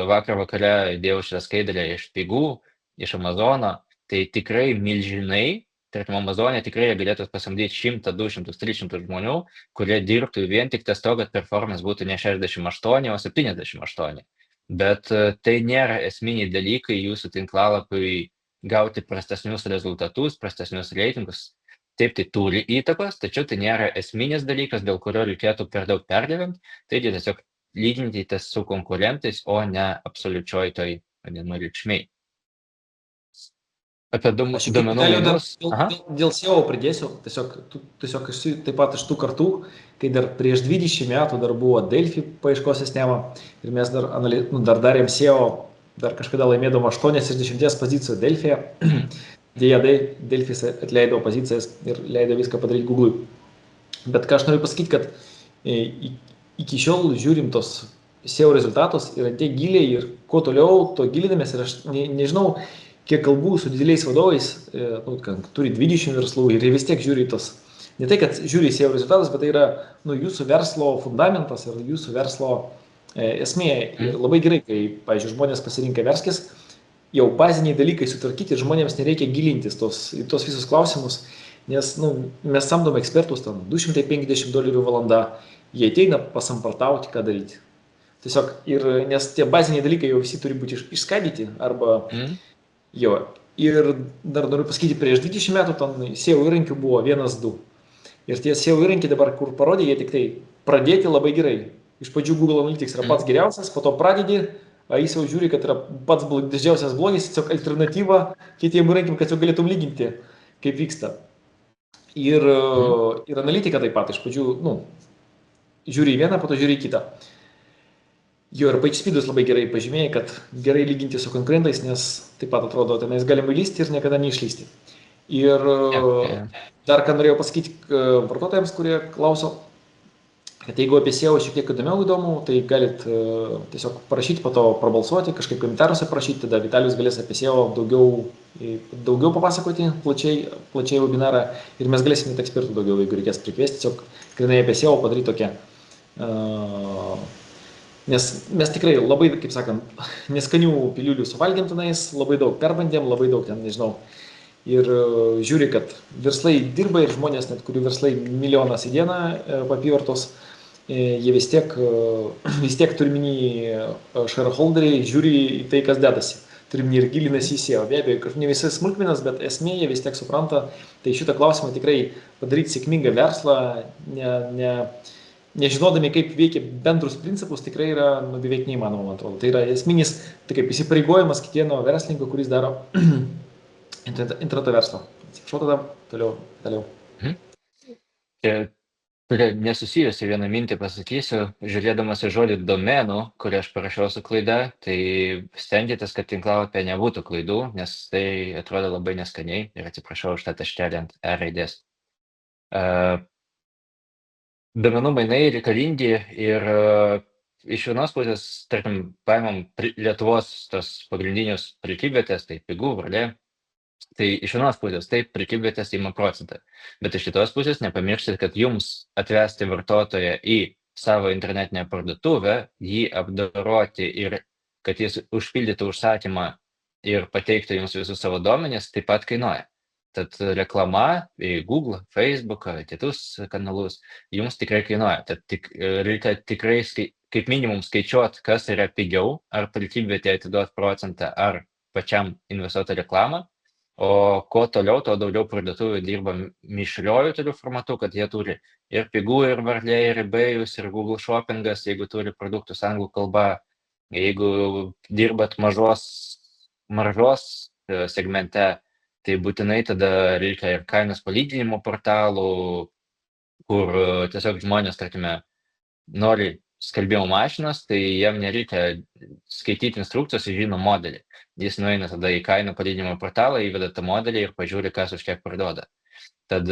vakar vakare įdėjau šitą skaidrę iš pigų, iš Amazono, tai tikrai milžinai, tarkim, Amazonė tikrai galėtų pasamdyti 100, 200, 300 žmonių, kurie dirbtų vien tik ties to, kad performance būtų ne 68, o 78. Bet tai nėra esminiai dalykai jūsų tinklalapiui gauti prastesnius rezultatus, prastesnius reitingus. Taip, tai turi įtakos, tačiau tai nėra esminis dalykas, dėl kurio reikėtų per daug perdėvint, taigi tiesiog lyginkitės su konkurentais, o ne absoliučioj toj vadinamoj reikšmėj. Apie duomenų mainus. Dėl SEO pridėsiu, tiesiog aš taip pat iš tų kartų, kai dar prieš 20 metų dar buvo Delphi paieškos sistema ir mes dar darėm SEO, dar kažkada laimėdom 8 iš 10 pozicijų Delphi'e. Dėja, Delphis atleido pozicijas ir leido viską padaryti Google'ui. Bet ką aš noriu pasakyti, kad iki šiol žiūrim tos SEO rezultatus yra tiek giliai ir kuo toliau, to gilinamės ir aš nežinau, kiek kalbų su dideliais vadovais, turi 20 verslų ir vis tiek žiūri tos, ne tai, kad žiūri SEO rezultatus, bet tai yra jūsų verslo fundamentas ir jūsų verslo esmė. Ir labai gerai, kai, pavyzdžiui, žmonės pasirinka Verskis, jau baziniai dalykai sutvarkyti ir žmonėms nereikia gilintis į tos visus klausimus, nes mes samdom ekspertus, tam $250 valanda, jie ateina pasamprotauti, ką daryti. Tiesiog, nes tie baziniai dalykai jau visi turi būti išskaidyti arba jo. Ir dar noriu pasakyti, prieš 20 metų ten SEO įrankių buvo 1-2. Ir tie SEO įrankiai dabar, kur parodė, jie tik tai pradėti labai gerai. Iš pradžių Google Analytics yra pats geriausias, po to pradedi, jis jau žiūri, kad yra pats didžiausias blogis, tiesiog alternatyva kitiem įrankiam, kad jau galėtum lyginti, kaip vyksta. Ir analitika taip pat, iš pradžių, žiūri į vieną, po to žiūri į kitą. Jo, ir PageSpeed'us labai gerai pažymėjai, kad gerai lyginti su konkurentais, nes taip pat atrodo, tenais galima įlysti ir niekada neišlysti. Ir dar ką norėjau pasakyti vartotojams, kurie klauso, kad jeigu apie SEO šiek tiek įdomu, tai galit tiesiog parašyti, po to prabalsuoti, kažkaip komentaruose parašyti, tada Vitalijus galės apie SEO daugiau papasakoti, plačiai webinarą ir mes galėsime net ekspertų daugiau, jeigu reikės prikviesti, tiesiog grinai apie SEO padaryti tokią. Nes mes tikrai labai, kaip sakant, neskanių piliulių suvalgėm tenais, labai daug perbandėm, labai daug ten, nežinau. Ir žiūri, kad verslai dirba ir žmonės, net kurių verslai milijonas į dieną apyvartos, jie vis tiek turiminį shareholderiai žiūri į tai, kas dedasi. Turiminį ir gilinasi į SEO. Be abejo, ne visai smulkmenas, bet esmė jie vis tiek supranta. Tai šitą klausimą tikrai padaryti sėkmingą verslą, nežinodami, kaip veikia bendrus principus, tikrai yra beveik neįmanoma, man atrodo. Tai yra esminis, tai kaip įsipareigojimas kiekvieno verslininko, kuris daro interneto verslą. Atsiprašau, tada toliau. Nesusijusi vieną mintį pasakysiu, žiūrėdamas į žodį domenų, kurį aš parašiau su klaida, tai stengiatės, kad tinklalapyje nebūtų klaidų, nes tai atrodo labai neskaniai ir atsiprašau už tą taškelį ant R raidės. Duomenų mainai reikalingi ir iš vienos pusės, tarkim, paimam Lietuvos tos pagrindinius prekybvietės, tai Pigų, Varlė, tai iš vienos pusės taip prekybvietės ima procentą, bet iš kitos pusės nepamirškite, kad jums atvesti vartotoją į savo internetinę parduotuvę, jį apdoroti ir kad jis užpildytų užsakymą ir pateiktų jums visus savo duomenis, taip pat kainuoja. Tad reklama į Google, Facebook, kitus kanalus jums tikrai kainuoja. Tad reikia tikrai kaip minimum skaičiuoti, kas yra pigiau, ar prekybvietė atiduoti procentą, ar pačiam investuoti reklamą. O kuo toliau, tuo daugiau parduotuvių dirba mišriojų turiu formatu, kad jie turi ir Pigų, ir Varlė, ir eBay'us, ir Google Shoppingas, jeigu turi produktus anglų kalba. Jeigu dirbat maržos segmente, tai būtinai tada reikia ir kainos palyginimo portalų, kur tiesiog žmonės, tarkime, nori skalbimo mašinos, tai jam nereikia skaityti instrukcijos, jis žino modelį. Jis nueina tada į kainų palyginimo portalą, įveda tą modelį ir pažiūri, kas už kiek parduoda. Tad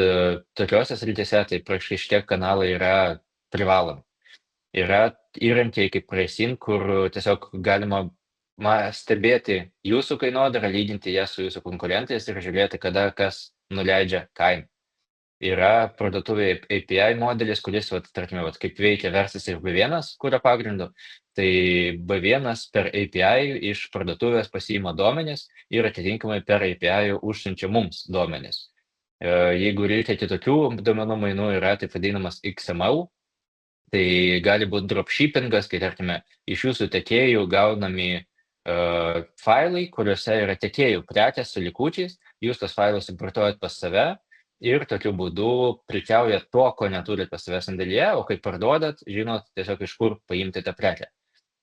tokiuose srityse tai praktiškai šitie kanalai yra privalomi. Yra įrankiai kaip Pricing, kur tiesiog galima stebėti jūsų kainodarą, lyginti ją su jūsų konkurentais ir žiūrėti, kada kas nuleidžia kainą. Yra parduotuvėje API modelis, kuris, tarkime, kaip veikia Versas ir B1, kurio pagrindu. Tai B1 per API iš parduotuvės pasiima duomenis ir atitinkamai per API užsiunčia mums duomenis. Jeigu reikia kitokių duomenų mainų, yra taip vadinamas XML. Tai gali būti dropshippingas, kai, tarkime, iš jūsų tiekėjų gaunami failai, kuriuose yra tiekėjų prekės su likučiais, jūs tos failus importuojat pas save ir tokiu būdu prekiaujat to, ko neturit pas save sandėlyje, o kai parduodat, žinot tiesiog iš kur paimti tą prekę.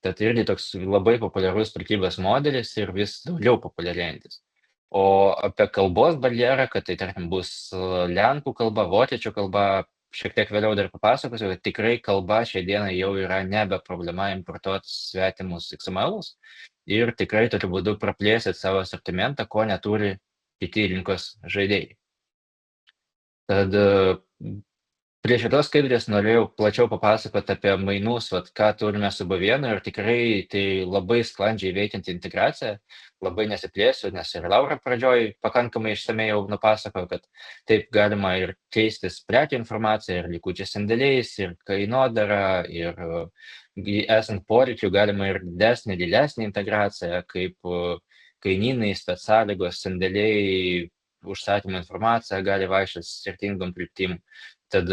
Tad irgi toks labai populiarus prekybos modelis ir vis daugiau populiarėjantis. O apie kalbos barjerą, kad tai, tarkim, bus lenkų kalba, vokiečių kalba, šiek tiek vėliau dar papasakosiu, kad tikrai kalba šią dieną jau yra nebe problema importuoti svetimus XML'us ir tikrai tokiu būdu praplėsit savo asortimentą, ko neturi kiti rinkos žaidėjai. Tad prie šitos skaidrės norėjau plačiau papasakoti apie mainus, ką turime su B1 ir tikrai tai labai sklandžiai veikianti integracija, labai nesiplėsiu, nes ir Laura pradžioj pakankamai išsamei jau nupasakojo, kad taip galima ir keistis prekių informaciją, ir likučių sandėliais, ir kainodara, ir esant poreikių galima ir didesnė, gilesnė integracija, kaip kainynai, specąlygos, sandėliai, užsakymo informacija gali vaikščioti skirtingom kryptim. Tad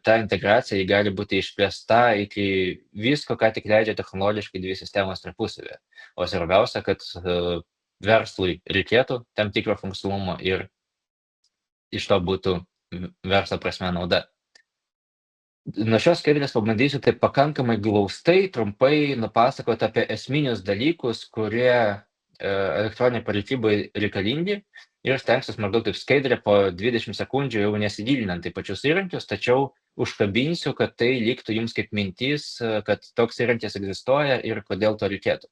ta integracija gali būti išplėsta iki visko, ką tik leidžia technologiškai dvi sistemos tarpusavėje. O svarbiausia, kad verslui reikėtų tam tikro funkcionalumo ir iš to būtų verslo prasme nauda. Nuo šios skaidrės pabandysiu taip pakankamai glaustai, trumpai nupasakoti apie esminius dalykus, kurie elektroniniai prekybai reikalingi ir stengsiuos maždaug taip skaidrė po 20 sekundžių jau nesigilinant į pačius įrankius, tačiau užkabinsiu, kad tai liktų jums kaip mintis, kad toks įrankis egzistuoja ir kodėl to reikėtų.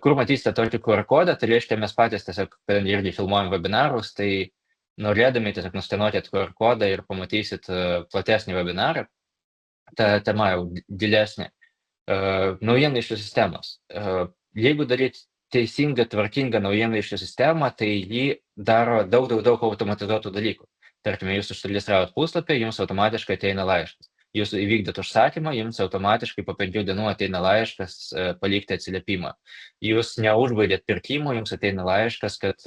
Kur matysite tokį QR kodą, tai reiškia mes patys tiesiog irgi filmuojam webinarus, tai norėdami tiesiog nuskenuokit QR kodą ir pamatysit platesnį webinarą. Ta tema jau gilesnė. Naujienlaiškių sistemos. Jeigu daryti teisingą, tvarkingą naujienlaiškių sistemą, tai jį daro daug automatizuotų dalykų. Tarkime, jūs užsiregistravot puslapį, jums automatiškai ateina laiškas. Jūs įvykdėt užsakymą, jums automatiškai po 5 dienų ateina laiškas palikti atsiliepimą. Jūs neužbaigėt pirkimo, jums ateina laiškas, kad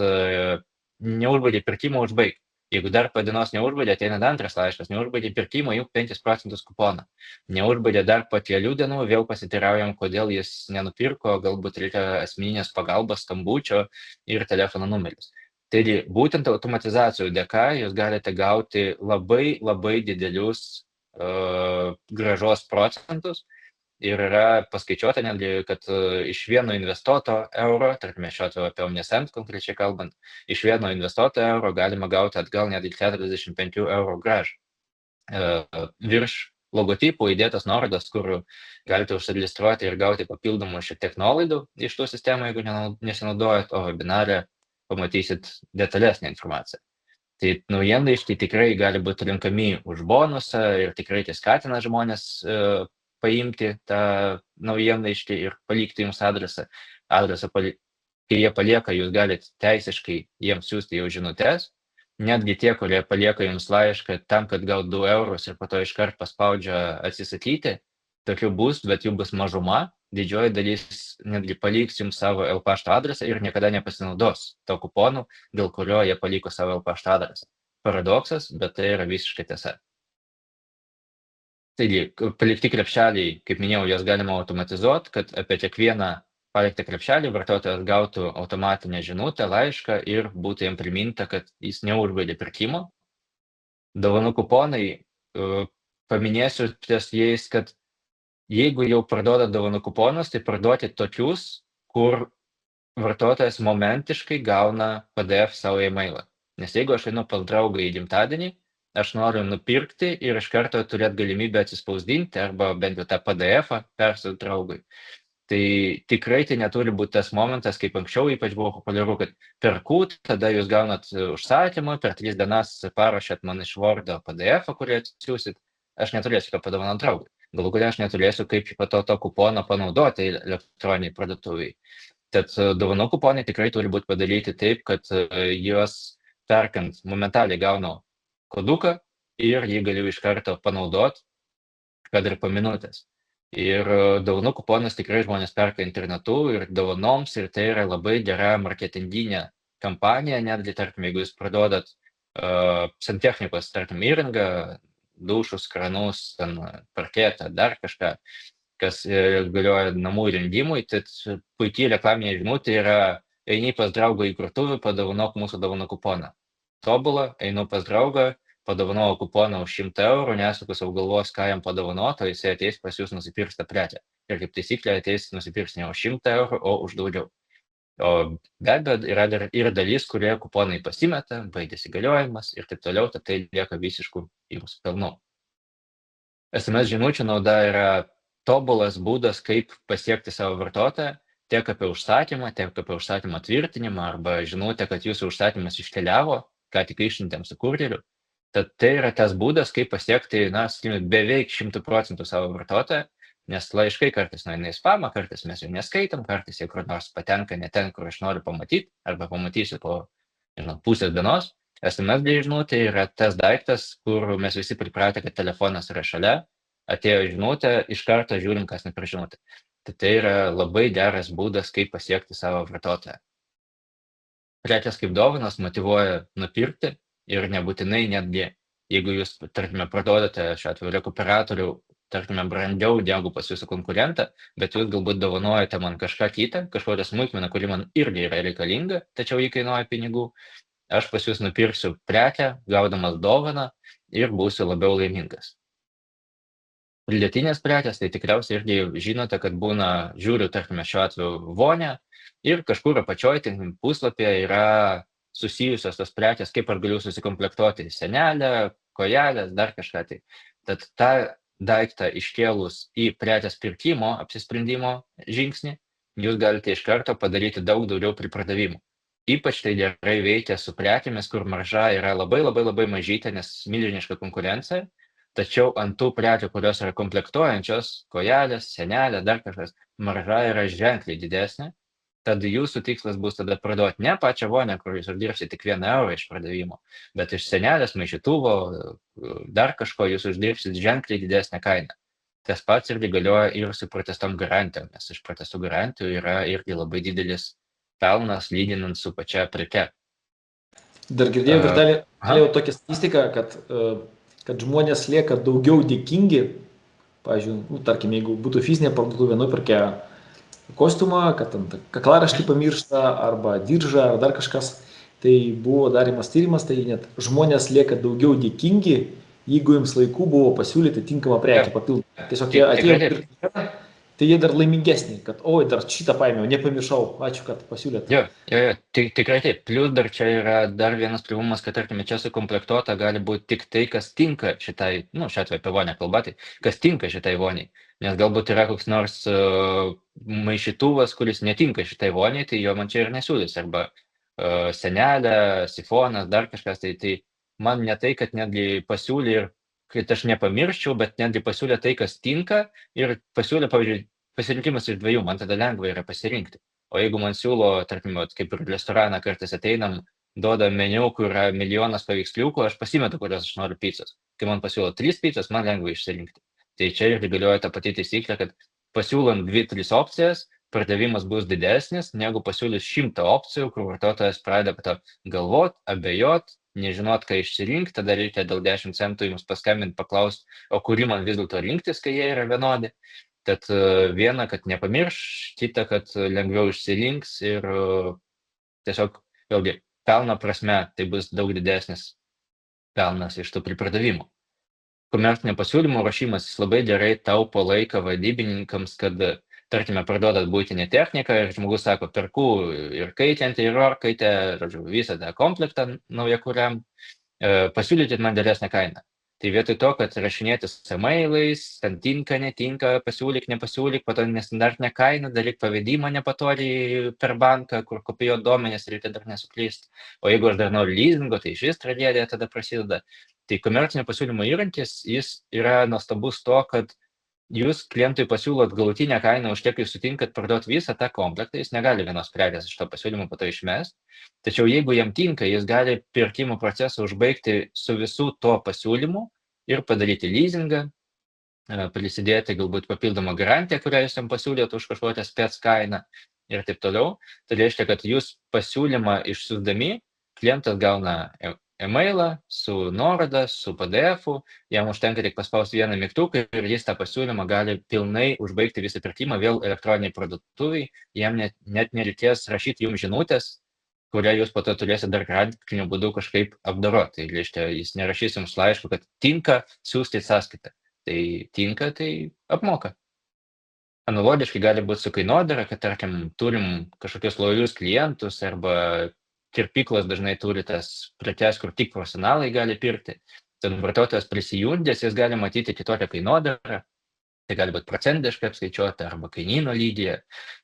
neužbaigėt pirkimo, užbaigti. Jeigu dar po dienos neužbaigė, ateina antras laiškas, neužbaigė pirkimo, juk 5% kuponą. Neužbaigė dar po kelių dienų, vėl pasiteiraujam, kodėl jis nenupirko, galbūt reikia asmeninės pagalbos, skambučio ir telefono numeris. Taigi, būtent automatizacijų dėka jūs galite gauti labai didelius grąžos procentus ir yra paskaičiuota netgi, kad iš vieno investuoto euro, tarkime šiuo atveju apie Omnisend konkrečiai kalbant, iš vieno investuoto euro galima gauti atgal netgi 45 eurų grąžą. Virš logotipų įdėtas nuorodas, kur galite užsiregistruoti ir gauti papildomų šiek tiek nuolaidų iš tų sistemų, jeigu nesinaudojat, o webinare pamatysit detalesnę informaciją. Tai naujienlaiškiai tikrai gali būti renkami už bonusą ir tikrai tai skatina žmonės paimti tą naujienlaiškį ir palikti jums adresą. Kai jie palieka, jūs galite teisiškai jiems siūsti jau žinutes. Netgi tie, kurie palieka jums laišką tam, kad gaut 2 eurus ir po to iškart paspaudžia atsisakyti, tokių bus, bet jų bus mažuma. Didžioji dalis netgi paliks jums savo L-pašto adresą ir niekada nepasinaudos to kuponu, dėl kurio jie paliko savo L-pašto adresą. Paradoksas, bet tai yra visiškai tiesa. Taigi, palikti krepšeliai, kaip minėjau, jas galima automatizuoti, kad apie kiekvieną paliktą krepšelį vartotojas gautų automatinę žinutę, laišką ir būtų jam priminta, kad jis neužbaigė pirkimo. Dovanų kuponai, paminėsiu ties jais, kad jeigu jau parduoda dovanų kuponus, tai parduoti tokius, kur vartotojas momentiškai gauna PDF savo e-mailą. Nes jeigu aš einu pas draugą į gimtadienį, aš noriu nupirkti ir iš karto turėti galimybę atsispausdinti arba bent jau tą PDF-ą persiųsti draugui. Tai tikrai tai neturi būti tas momentas, kaip anksčiau ypač buvo populiaru, kad perku, tada jūs gaunat užsakymą, per 3 dienas parašėt man iš Wordo PDF-ą, kurį atsiųsit, aš neturėsiu ką padovanoti draugui. Galų gale aš neturėsiu kaip po to kuponą panaudoti elektroniniai parduotuviai. Tad dovanų kuponai tikrai turi būti padaryti taip, kad juos perkant momentaliai gaunu koduką ir jį galiu iš karto panaudoti, kad ir po minutės. Ir dovanų kuponas tikrai žmonės perka internetu ir dovanoms, ir tai yra labai gera marketinginė kampanija, netgi, tarkim, jeigu jūs parduodat santechnikos, tarkim, įrangą, dušus, kranus, parketą, dar kažką, kas galioja namų įrengimui, tai puikiai reklaminė žinutė yra: eini pas draugą į virtuvę, padovanok mūsų dovanų kuponą. Tobula, einu pas draugą, padovanojau kuponą už 100 eurų, nesuku savo galvos, ką jam padovanoti, o jisai ateis pas jūs nusipirks tą prekę. Ir kaip taisyklė ateis nusipirks ne už 100 eurų, o už daugiau. O be abejo, yra dar ir dalis, kurie kuponai pasimeta, baigėsi galiojimas ir taip toliau, tad tai lieka visiškų jūsų pelnų. SMS žinučių nauda yra tobulas būdas, kaip pasiekti savo vartotoją, tiek apie užsakymą, tiek apie užsakymo tvirtinimą arba žinutę, kad jūsų užsakymas iškeliavo, ką tik išsiuntėm su kurjeriu. Tad tai yra tas būdas, kaip pasiekti, beveik 100% savo vartotoją, nes laiškai kartais nueina į spamą, kartais mes jau neskaitom, kartais jie kur nors patenka ne ten, kur aš noriu pamatyti, arba pamatysiu po pusės dienos. SMS žinutė yra tas daiktas, kur mes visi pripratę, kad telefonas yra šalia, atėjo žinutė, iš karto žiūrim, kas ne per žinutę. Tai yra labai geras būdas, kaip pasiekti savo vartotoją. Prekės kaip dovanas motyvuoja nupirkti ir nebūtinai netgi, jeigu jūs, tarkime, parduodate šiuo atveju rekuperatorių, tarkime, brangiau negu pas jūsų konkurentą, bet jūs galbūt dovanojate man kažką kitą, kažkokią smulkmeną, kuri man irgi yra reikalinga, tačiau jį kainuoja pinigų, aš pas jūs nupirksiu prekę, gaudamas dovaną ir būsiu labiau laimingas. Pridėtinės prekės, tai tikriausiai irgi žinote, kad būna, žiūriu, tarkime, šiuo atveju vonę ir kažkur apačioj puslapyje yra susijusios tos prekės, kaip aš galiu susikomplektuoti senelę, kojelės, dar kažką tai. Tad tą daiktą iškėlus į prekės pirkimo, apsisprendimo žingsnį, jūs galite iš karto padaryti daug daugiau pripardavimų. Ypač tai gerai veikia su prekėmis, kur marža yra labai mažytė, nes milžiniška konkurencija. Tačiau ant tų prekių, kurios yra komplektuojančios, kojelės, senelė, dar kažkas, marža yra ženkliai didesnė. Tad jūsų tikslas bus tada parduoti ne pačią vonę, kur jūs uždirbsite tik 1 eurą iš pardavimo, bet iš senelės, maišytuvo, dar kažko jūs uždirbsite ženkliai didesnę kainą. Tas pats irgi galioja ir su pratęstom garantijom, nes iš pratęstų garantijų yra irgi labai didelis pelnas lyginant su pačia preke. Dar girdėjau, Virtalį, tokią statistiką, kad žmonės lieka daugiau dėkingi, pavyzdžiui, tarkim, jeigu būtų fizinė parduotuvė, nupirkę kostiumą, kad kaklaraštį pamiršta, arba diržą, ar dar kažkas, tai buvo darymas tyrimas, tai net žmonės lieka daugiau dėkingi, jeigu jums laiku buvo pasiūlyti tinkamą prekę papildomą. Tiesiog jie atėjo pirkti, tai jie dar laimingesni, kad oi, dar šitą paėmiau, nepamiršau, ačiū, kad pasiūlėte. Tikrai taip. Plius dar čia yra dar vienas privalumas, kad, tarkime, čia sukomplektuota gali būti tik tai, kas tinka šitai, šiuo atveju apie vonę kalba, tai kas tinka šitai voniai. Nes galbūt yra koks nors maišytuvas, kuris netinka šitai voniai, tai jo man čia ir nesiūlys. Arba senelė, sifonas, dar kažkas, tai man ne tai, kad netgi pasiūlė ir kad aš nepamirščiau, bet netgi pasiūlė tai, kas tinka ir pasiūlė, pavyzdžiui, pasirinkimas iš 2, man tada lengva yra pasirinkti. O jeigu man siūlo, tarkim, kaip ir restoraną kartais ateinam, duoda meniu, kur yra milijonas paveiksliukų, aš pasimetu, kurios aš noriu picos. Kai man pasiūlo 3 picos, man lengva išsirinkti. Tai čia irgi galioja ta pati taisyklė, kad pasiūlant 2-3 opcijas, pardavimas bus didesnis, negu pasiūlys 100 opcijų, kur vartotojas pradeda galvot, abejot, nežinot, ką išsirinkti, tada reikia dėl 10 centų jums paskambinti, paklausti, o kurį man vis dėlto rinktis, kai jie yra vienodi. Tad viena, kad nepamirš, kita, kad lengviau išsirinks ir tiesiog, vėlgi, pelno prasme tai bus daug didesnis pelnas iš tų pripardavimų. Komercinio pasiūlymo rašymas labai gerai taupo laiką vadybininkams, kad, tarkime, parduodat buitinę techniką ir žmogus sako, perku ir kaitintį, ir orkaitę, žodžiu, visą tą komplektą naujakuriam, pasiūlykit man geresnę kainą. Tai vietoj to, kad rašinėtis e-mailais, ten tinka, netinka, pasiūlyk, nepasiūlyk, po to nestandartinę kainą, daryk pavedimą nepatogiai per banką, kur kopijuot duomenis, reikia dar nesuklysti. O jeigu aš dar noriu leasingo, tai iš vis tragedija tada prasideda. Tai komercinio pasiūlymo įrankis, jis yra nuostabus to, kad jūs klientui pasiūlot galutinę kainą, už kiek jūs sutinkat parduoti visą tą komplektą, jis negali vienos prekės iš to pasiūlymo po to išmest. Tačiau jeigu jam tinka, jis gali pirkimo procesą užbaigti su visų to pasiūlymu ir padaryti leasingą, prisidėti galbūt papildomą garantiją, kurią jūs jam pasiūlėt už kažkokią spec kainą ir taip toliau. Tai reiškia, kad jūs pasiūlymą išsiųsdami, klientas gauna e-mailą su nuoroda, su PDF-u, jam užtenka tik paspausti vieną mygtuką ir jis tą pasiūlymą gali pilnai užbaigti visą pirkimą vėl elektroniniai parduotuviai, jam net nereikės rašyti jums žinutės, kurią jūs po to turėsite dar raktiniu būdu kažkaip apdoroti. Tai reiškia, jis nerašys jums laiškų, kad tinka siųsti sąskaitą. Tai tinka, tai apmoka. Analogiškai gali būti su kainodara, kad, tarkim, turim kažkokius lojalius klientus arba kirpyklos dažnai turi tas prekes, kur tik profesionalai gali pirkti. Tad vartotojas prisijungęs, jis gali matyti kitokią kainodarą. Tai gali būti procentiškai apskaičiuota arba kainyno lygyje.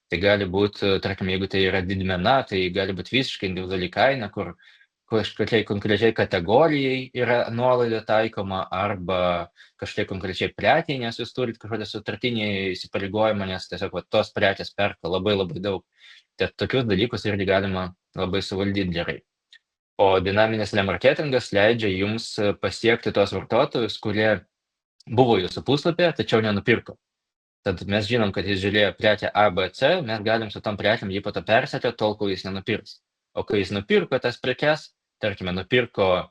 Tai gali būti, tarkim, jeigu tai yra didmena, tai gali būti visiškai individuali kaina, kur kažkokiai konkrečiai kategorijai yra nuolaida taikoma arba kažkokiai konkrečiai prekiai, nes jūs turite kažkokią sutartinį įsipareigojimą, nes tiesiog tos prekės perka labai daug. Tad tokius dalykus irgi galima labai suvaldyti gerai. O dinaminis remarketingas leidžia jums pasiekti tos vartotojus, kurie buvo jūsų puslapyje, tačiau nenupirko. Tad mes žinom, kad jis žiūrėjo prekę A, B, C, mes galim su tom prekiam jį po to persekioti, tol, kol jis nenupirks. O kai jis nupirko tas prekes, tarkime, nupirko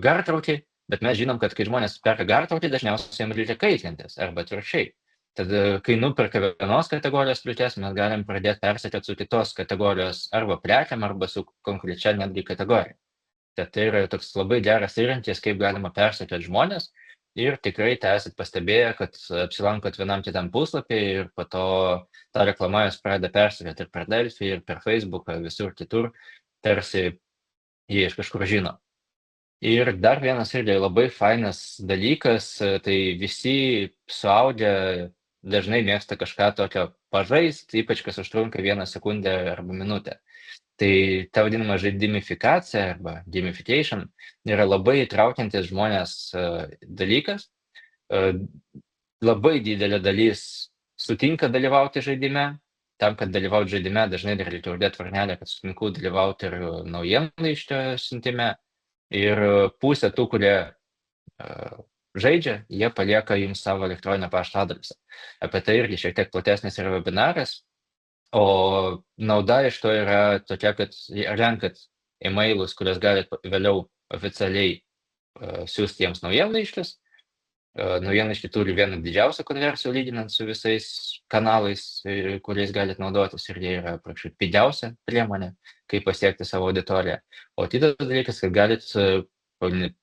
gartraukį, bet mes žinom, kad kai žmonės perka gartraukį, dažniausiai jiems reikia kaitintis arba atvirkščiai. Tad kai nuperka vienos kategorijos prekes, mes galim pradėti persekioti su kitos kategorijos arba prekiam, arba su konkrečia netgi kategorija. Tad tai yra toks labai geras įrankis, kaip galima persekioti žmonės ir tikrai tai esat pastebėję, kad apsilankot vienam kitam puslapį ir po to tą reklamą jūs pradeda persekioti ir per Delfį, ir per Facebooką, visur kitur, tarsi jie iš kažkur žino. Ir dar vienas irgi labai fainas dalykas, tai visi suaugę dažnai mėgsta kažką tokio pažaisti, ypač kas užtrunka 1 sekundę arba minutę. Tai ta vadinama žaidimifikacija arba gamification yra labai įtraukiantis žmonės dalykas. Labai didelė dalis sutinka dalyvauti žaidime. Tam, kad dalyvauti žaidime, dažnai dar reikia uždėti varnelę, kad sutinku dalyvauti ir naujienlaiškio siuntime. Ir pusė tų, kurie žaidžia, jie palieka jums savo elektroninio pašto adresą. Apie tai irgi šiek tiek platesnis yra webinaras. O nauda iš to yra tokia, kad renkat e-mailus, kurias galite vėliau oficialiai siūsti jiems naujienlaiškius. Naujienlaiškiai turi vieną didžiausią konversijų lyginant su visais kanalais, kuriais galite naudotis, ir jie yra praktiškai pigiausia priemonė, kaip pasiekti savo auditoriją. O kitas dalykas, kad galite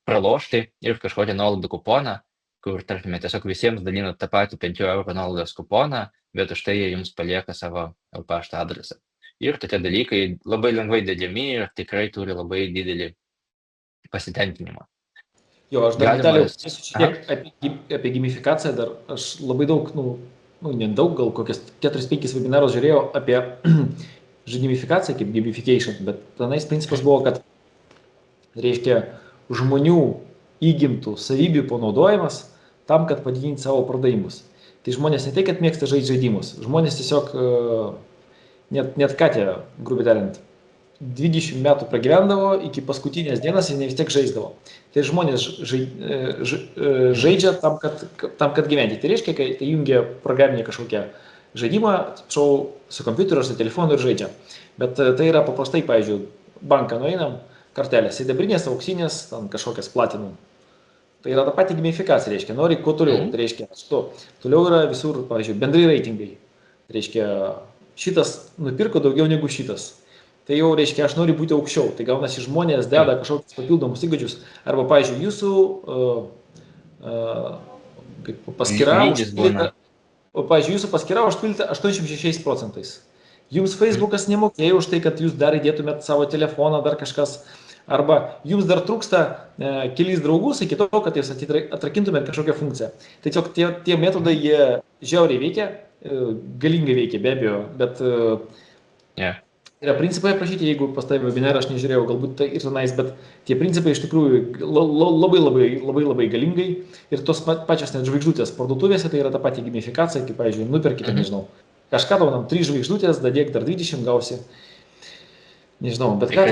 pralošti ir kažkokią nuolaidų kuponą, kur, tarkime, tiesiog visiems dalinat tą patį 5 € nuolaidos kuponą, bet už tai jie jums palieka savo pašto adresą. Ir tokie dalykai labai lengvai dėdžiami ir tikrai turi labai didelį pasitenkinimą. Jo, aš dar apie gamifikaciją, dar aš labai daug, nedaug, gal kokias 4-5 webinarus žiūrėjau apie gamifikaciją kaip gamification, bet tenais principas buvo, kad reiškia žmonių įgimtų savybių panaudojimas tam, kad padidinti savo pardavimus. Tai žmonės ne tai, kad mėgsta žaisti žaidimus, žmonės tiesiog, net Katė, grubiai tariant, 20 metų pragyvendavo, iki paskutinės dienos ir ne vis tiek žaisdavo. Tai žmonės žaidžia tam, kad gyventi. Tai reiškia, kai tai jungia programinį kažkokią žaidimą, su kompiuteriu ar su telefonu ir žaidžia. Bet tai yra paprastai, pavyzdžiui, banką nueinam, kartelės, sidabrinės, auksinės, ten kažkokias platinum. Tai yra ta pati gamifikacija, reiškia, nori kuo toliau, tai reiškia, toliau yra visur, pavyzdžiui, bendrai reitingai. Tai reiškia, šitas nupirko daugiau negu šitas. Tai jau reiškia, aš noriu būti aukščiau. Tai gaunasi žmonės deda kažkokius papildomus įgūdžius. Arba, pavyzdžiui, jūsų paskyra užpildyta 86%. Jums Facebookas nemokėjo už tai, kad jūs dar įdėtumėt savo telefoną, dar kažkas. Arba jums dar trūksta kelis draugus iki to, kad jūs atrakintumėt kažkokią funkciją. Tiesiog tie metodai, jie žiauriai veikia, galingai veikia, be abejo, bet yra principai aprašyti, jeigu pas tai webinarą aš nežiūrėjau, galbūt tai ir tenais, bet tie principai iš tikrųjų labai galingai ir tos pačios net žvaigždutės parduotuvėse, tai yra ta pati gamifikacija, kaip, pavyzdžiui, nuperkite, nežinau, kažką tau 3 žvaigždutės, dadėk dar 20 gausi, nežinau, bet ką,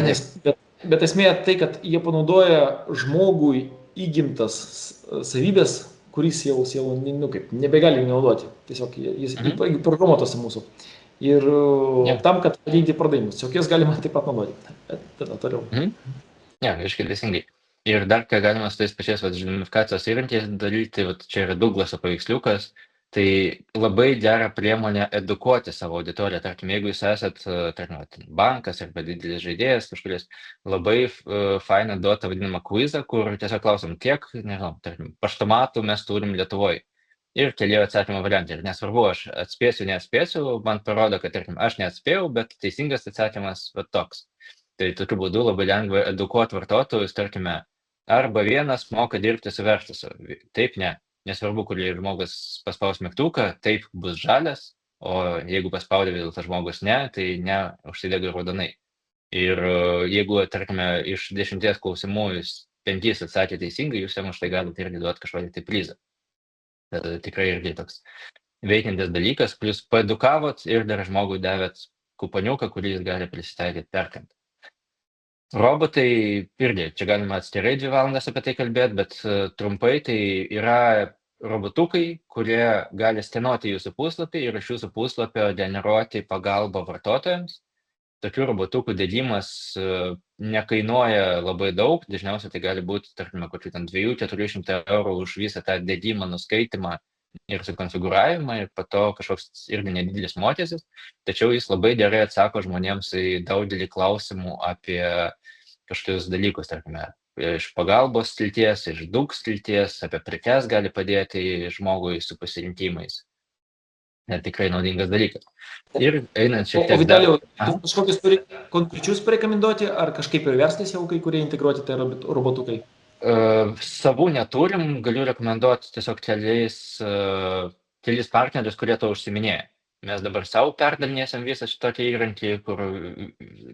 bet esmė tai, kad jie panaudoja žmogui įgimtas savybės, kuris jau nebegali naudoti. Tiesiog jis programuotas mūsų. Ir tam, kad padidinti pardavimus. Tiesiog jas galima taip pat naudoti. Tada toliau. Visiškai teisingai. Ir dar ką galima su tais pačiais gamifikacijos įrankiais daryti, čia yra Douglaso paveiksliukas. Tai labai gera priemonė edukuoti savo auditoriją. Tarkim, jeigu jūs esat bankas arba didelis žaidėjas kažkuris, labai faina duoti vadinamą kvizą, kur tiesiog klausom, kiek, nežinau, tarkim, paštomatų mes turim Lietuvoje. Ir keli atsakymo variantai. Ir nesvarbu, aš atspėsiu, neatspėsiu, man parodo, kad, tarkim, aš neatspėjau, bet teisingas atsakymas toks. Tai tokiu būdu labai lengva edukuoti vartotojus, tarkime, arba vienas moka dirbti su verštasu. Taip, ne. Nesvarbu, kurį žmogus paspaus mygtuką, taip bus žalias, o jeigu paspaudė vėl tas žmogus ne, tai ne užsidega raudonai. Ir jeigu, tarkime, iš 10 klausimų jūs 5 atsakė teisingai, jūs jam už tai galite irgi duoti kažkokį tai prizą. Tai tikrai irgi toks veikiantis dalykas, plus paedukavot ir dar žmogui davėt kuponiuką, kurį jis gali prisitaikyti perkant. Robotai irgi, čia galima atskirai 2 valandas apie tai kalbėti, bet trumpai tai yra robotukai, kurie gali skenuoti jūsų puslapį ir iš jūsų puslapio generuoti pagalbą vartotojams. Tokių robotukų dėgymas nekainuoja labai daug, dažniausiai tai gali būti, tarkime, kokių 200–400 eurų už visą tą dėgymą, nuskaitimą ir sukonfigūravimą, ir po to kažkoks irgi nedidelis mokestis, tačiau jis labai gerai atsako žmonėms į daugelį klausimų apie kažkokius dalykus, tarkime, iš pagalbos skilties, iš daug skilties, apie prekes gali padėti žmogui su pasirinkimais. Tikrai naudingas dalykas. Ir einant šiek tiek... O Vitalijau, tu kažkokius turi konkrečius parekomenduoti, ar kažkaip ir verstis jau kai kurie integruoti tai robotukai? Savų neturim, galiu rekomenduoti tiesiog kelis partnerius, kurie to užsiminėja. Mes dabar savo perdalinėsim visą šitokį įrankį, kur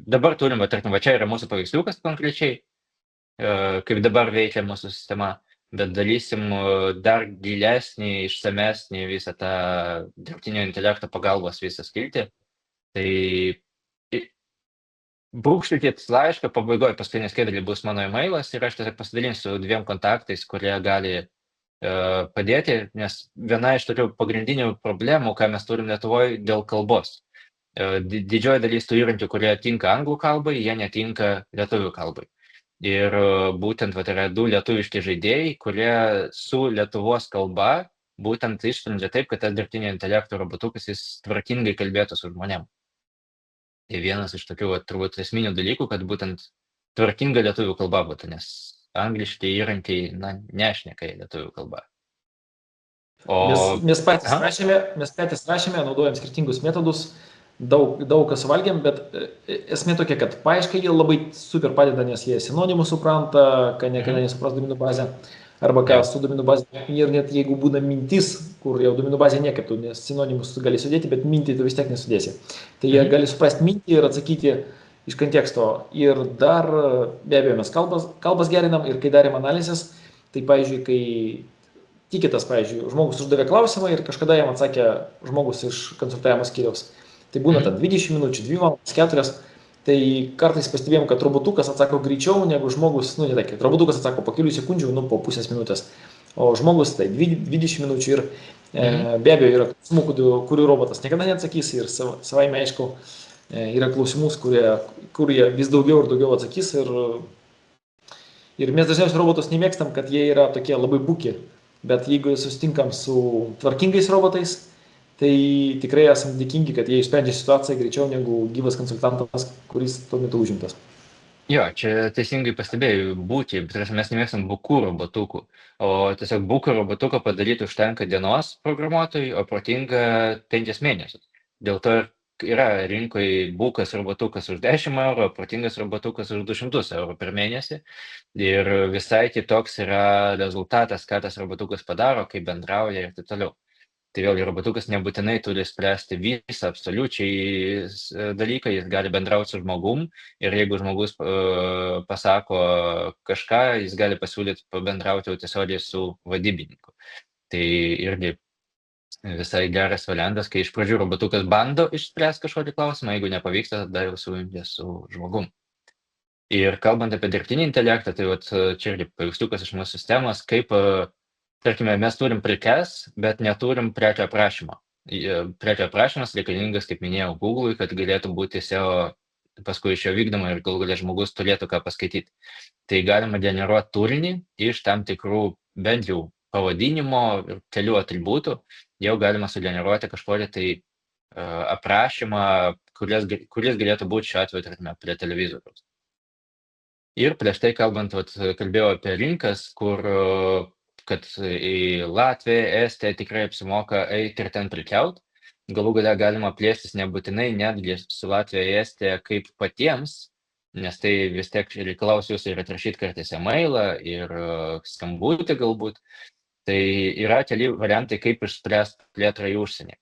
dabar turim, tarkim, čia yra mūsų paveiksliukas konkrečiai, kaip dabar veikia mūsų sistema, bet darysim dar gilesnį, išsamesnį visą tą dirbtinio intelekto pagalbos visą skiltį. Tai brūkštelkit laišką, pabaigoje paskutinė skaidrė bus mano e-mailas ir aš tiesiog pasidalinsiu 2 kontaktais, kurie gali padėti, nes viena iš tokių pagrindinių problemų, ką mes turim Lietuvoje, dėl kalbos. Didžioji dalis tų įrankių, kurie tinka anglų kalbai, jie netinka lietuvių kalbai. Ir būtent yra 2 lietuviški žaidėjai, kurie su Lietuvos kalba būtent išsprendžia taip, kad tas dirbtinio intelekto robotukas jis tvarkingai kalbėtų su žmonėm. Tai vienas iš tokių turbūt esminių dalykų, kad būtent tvarkinga lietuvių kalba būtų, nes angliški įrankiai nešneka į lietuvių kalbą. Mes patys rašėme, naudojam skirtingus metodus, daug kas valgėm, bet esmė tokia, kad paieškai jie labai super padeda, nes jie sinonimus supranta, ką niekada nesupras duomenų bazę, arba ką su duomenų bazė, ir net jeigu būna mintis, kur jau duomenų bazė niekaptų, nes sinonimus gali sudėti, bet mintį tu vis tiek nesudėsi. Tai jie gali suprasti mintį ir atsakyti iš konteksto. Ir dar, be abejo, mes kalbas gerinam ir kai darėm analizės, Tai, pavyzdžiui, kai tikėtas, pavyzdžiui, žmogus uždavė klausimą ir kažkada jam atsakė žmogus iš konsultavimo skyriaus. Tai būna ten 20 minučių, 2 valandas, 4. Tai kartais pastebėjom, kad robotukas atsako greičiau negu žmogus, ne tai, kad robotukas atsako po kelių sekundžių, po pusės minutės. O žmogus tai 20 minučių ir be abejo yra klausimų, kurių robotas niekada neatsakys ir savaime aišku yra klausimus, kurie vis daugiau ir daugiau atsakys ir mes dažniausiai robotus nemėgstam, kad jie yra tokie labai buki, bet jeigu susitinkam su tvarkingais robotais, tai tikrai esam dėkingi, kad jie išsprendžia situaciją greičiau negu gyvas konsultantas, kuris tuo metu užimtas. Jo, čia teisingai pastebėjau, būti, bet mes nemėgstam bukų robotukų, o tiesiog bukų robotuką padaryti užtenka dienos programuotojui, o protinga 5 mėnesius. Dėl to yra rinkoje bukas robotukas už 10 eurų, o protingas robotukas už 200 eurų per mėnesį. Ir visai kitoks yra rezultatas, ką tas robotukas padaro, kaip bendrauja ir taip toliau. Tai vėlgi robotukas nebūtinai turi spręsti visą absoliučiai dalyką, jis gali bendrauti su žmogum ir jeigu žmogus pasako kažką, jis gali pasiūlyti pabendrauti jau tiesiogiai su vadybininku. Tai irgi visai geras variantas, kai iš pradžių robotukas bando išspręsti kažkokį klausimą, jeigu nepavyksta, tada jau sujungti su žmogum. Ir kalbant apie dirbtinį intelektą, tai čia irgi paveiksliukas iš mūsų sistemos, kaip tarkime, mes turim prekes, bet neturim prekio aprašymo. Prekio aprašymas reikalingas, kaip minėjau, Google'ui, kad galėtų būti SEO paskui iš jo vykdoma ir galų gale žmogus turėtų ką paskaityti. Tai galima generuoti turinį iš tam tikrų bent jau pavadinimo ir kelių atributų, jau galima sugeneruoti kažkokį tai aprašymą, kuris galėtų būti šiuo atveju, tarkime, prie televizoriaus. Ir prieš tai kalbant, kalbėjau apie rinkas, kad į Latviją, Estiją tikrai apsimoka eiti ir ten prekiauti. Galų gale galima plėstis nebūtinai netgi su Latvija, Estija kaip patiems, nes tai vis tiek reikalaus jūsų ir atrašyti kartais e-mailą ir skambutį galbūt. Tai yra keli variantai, kaip išspręsti plėtrą į užsienį.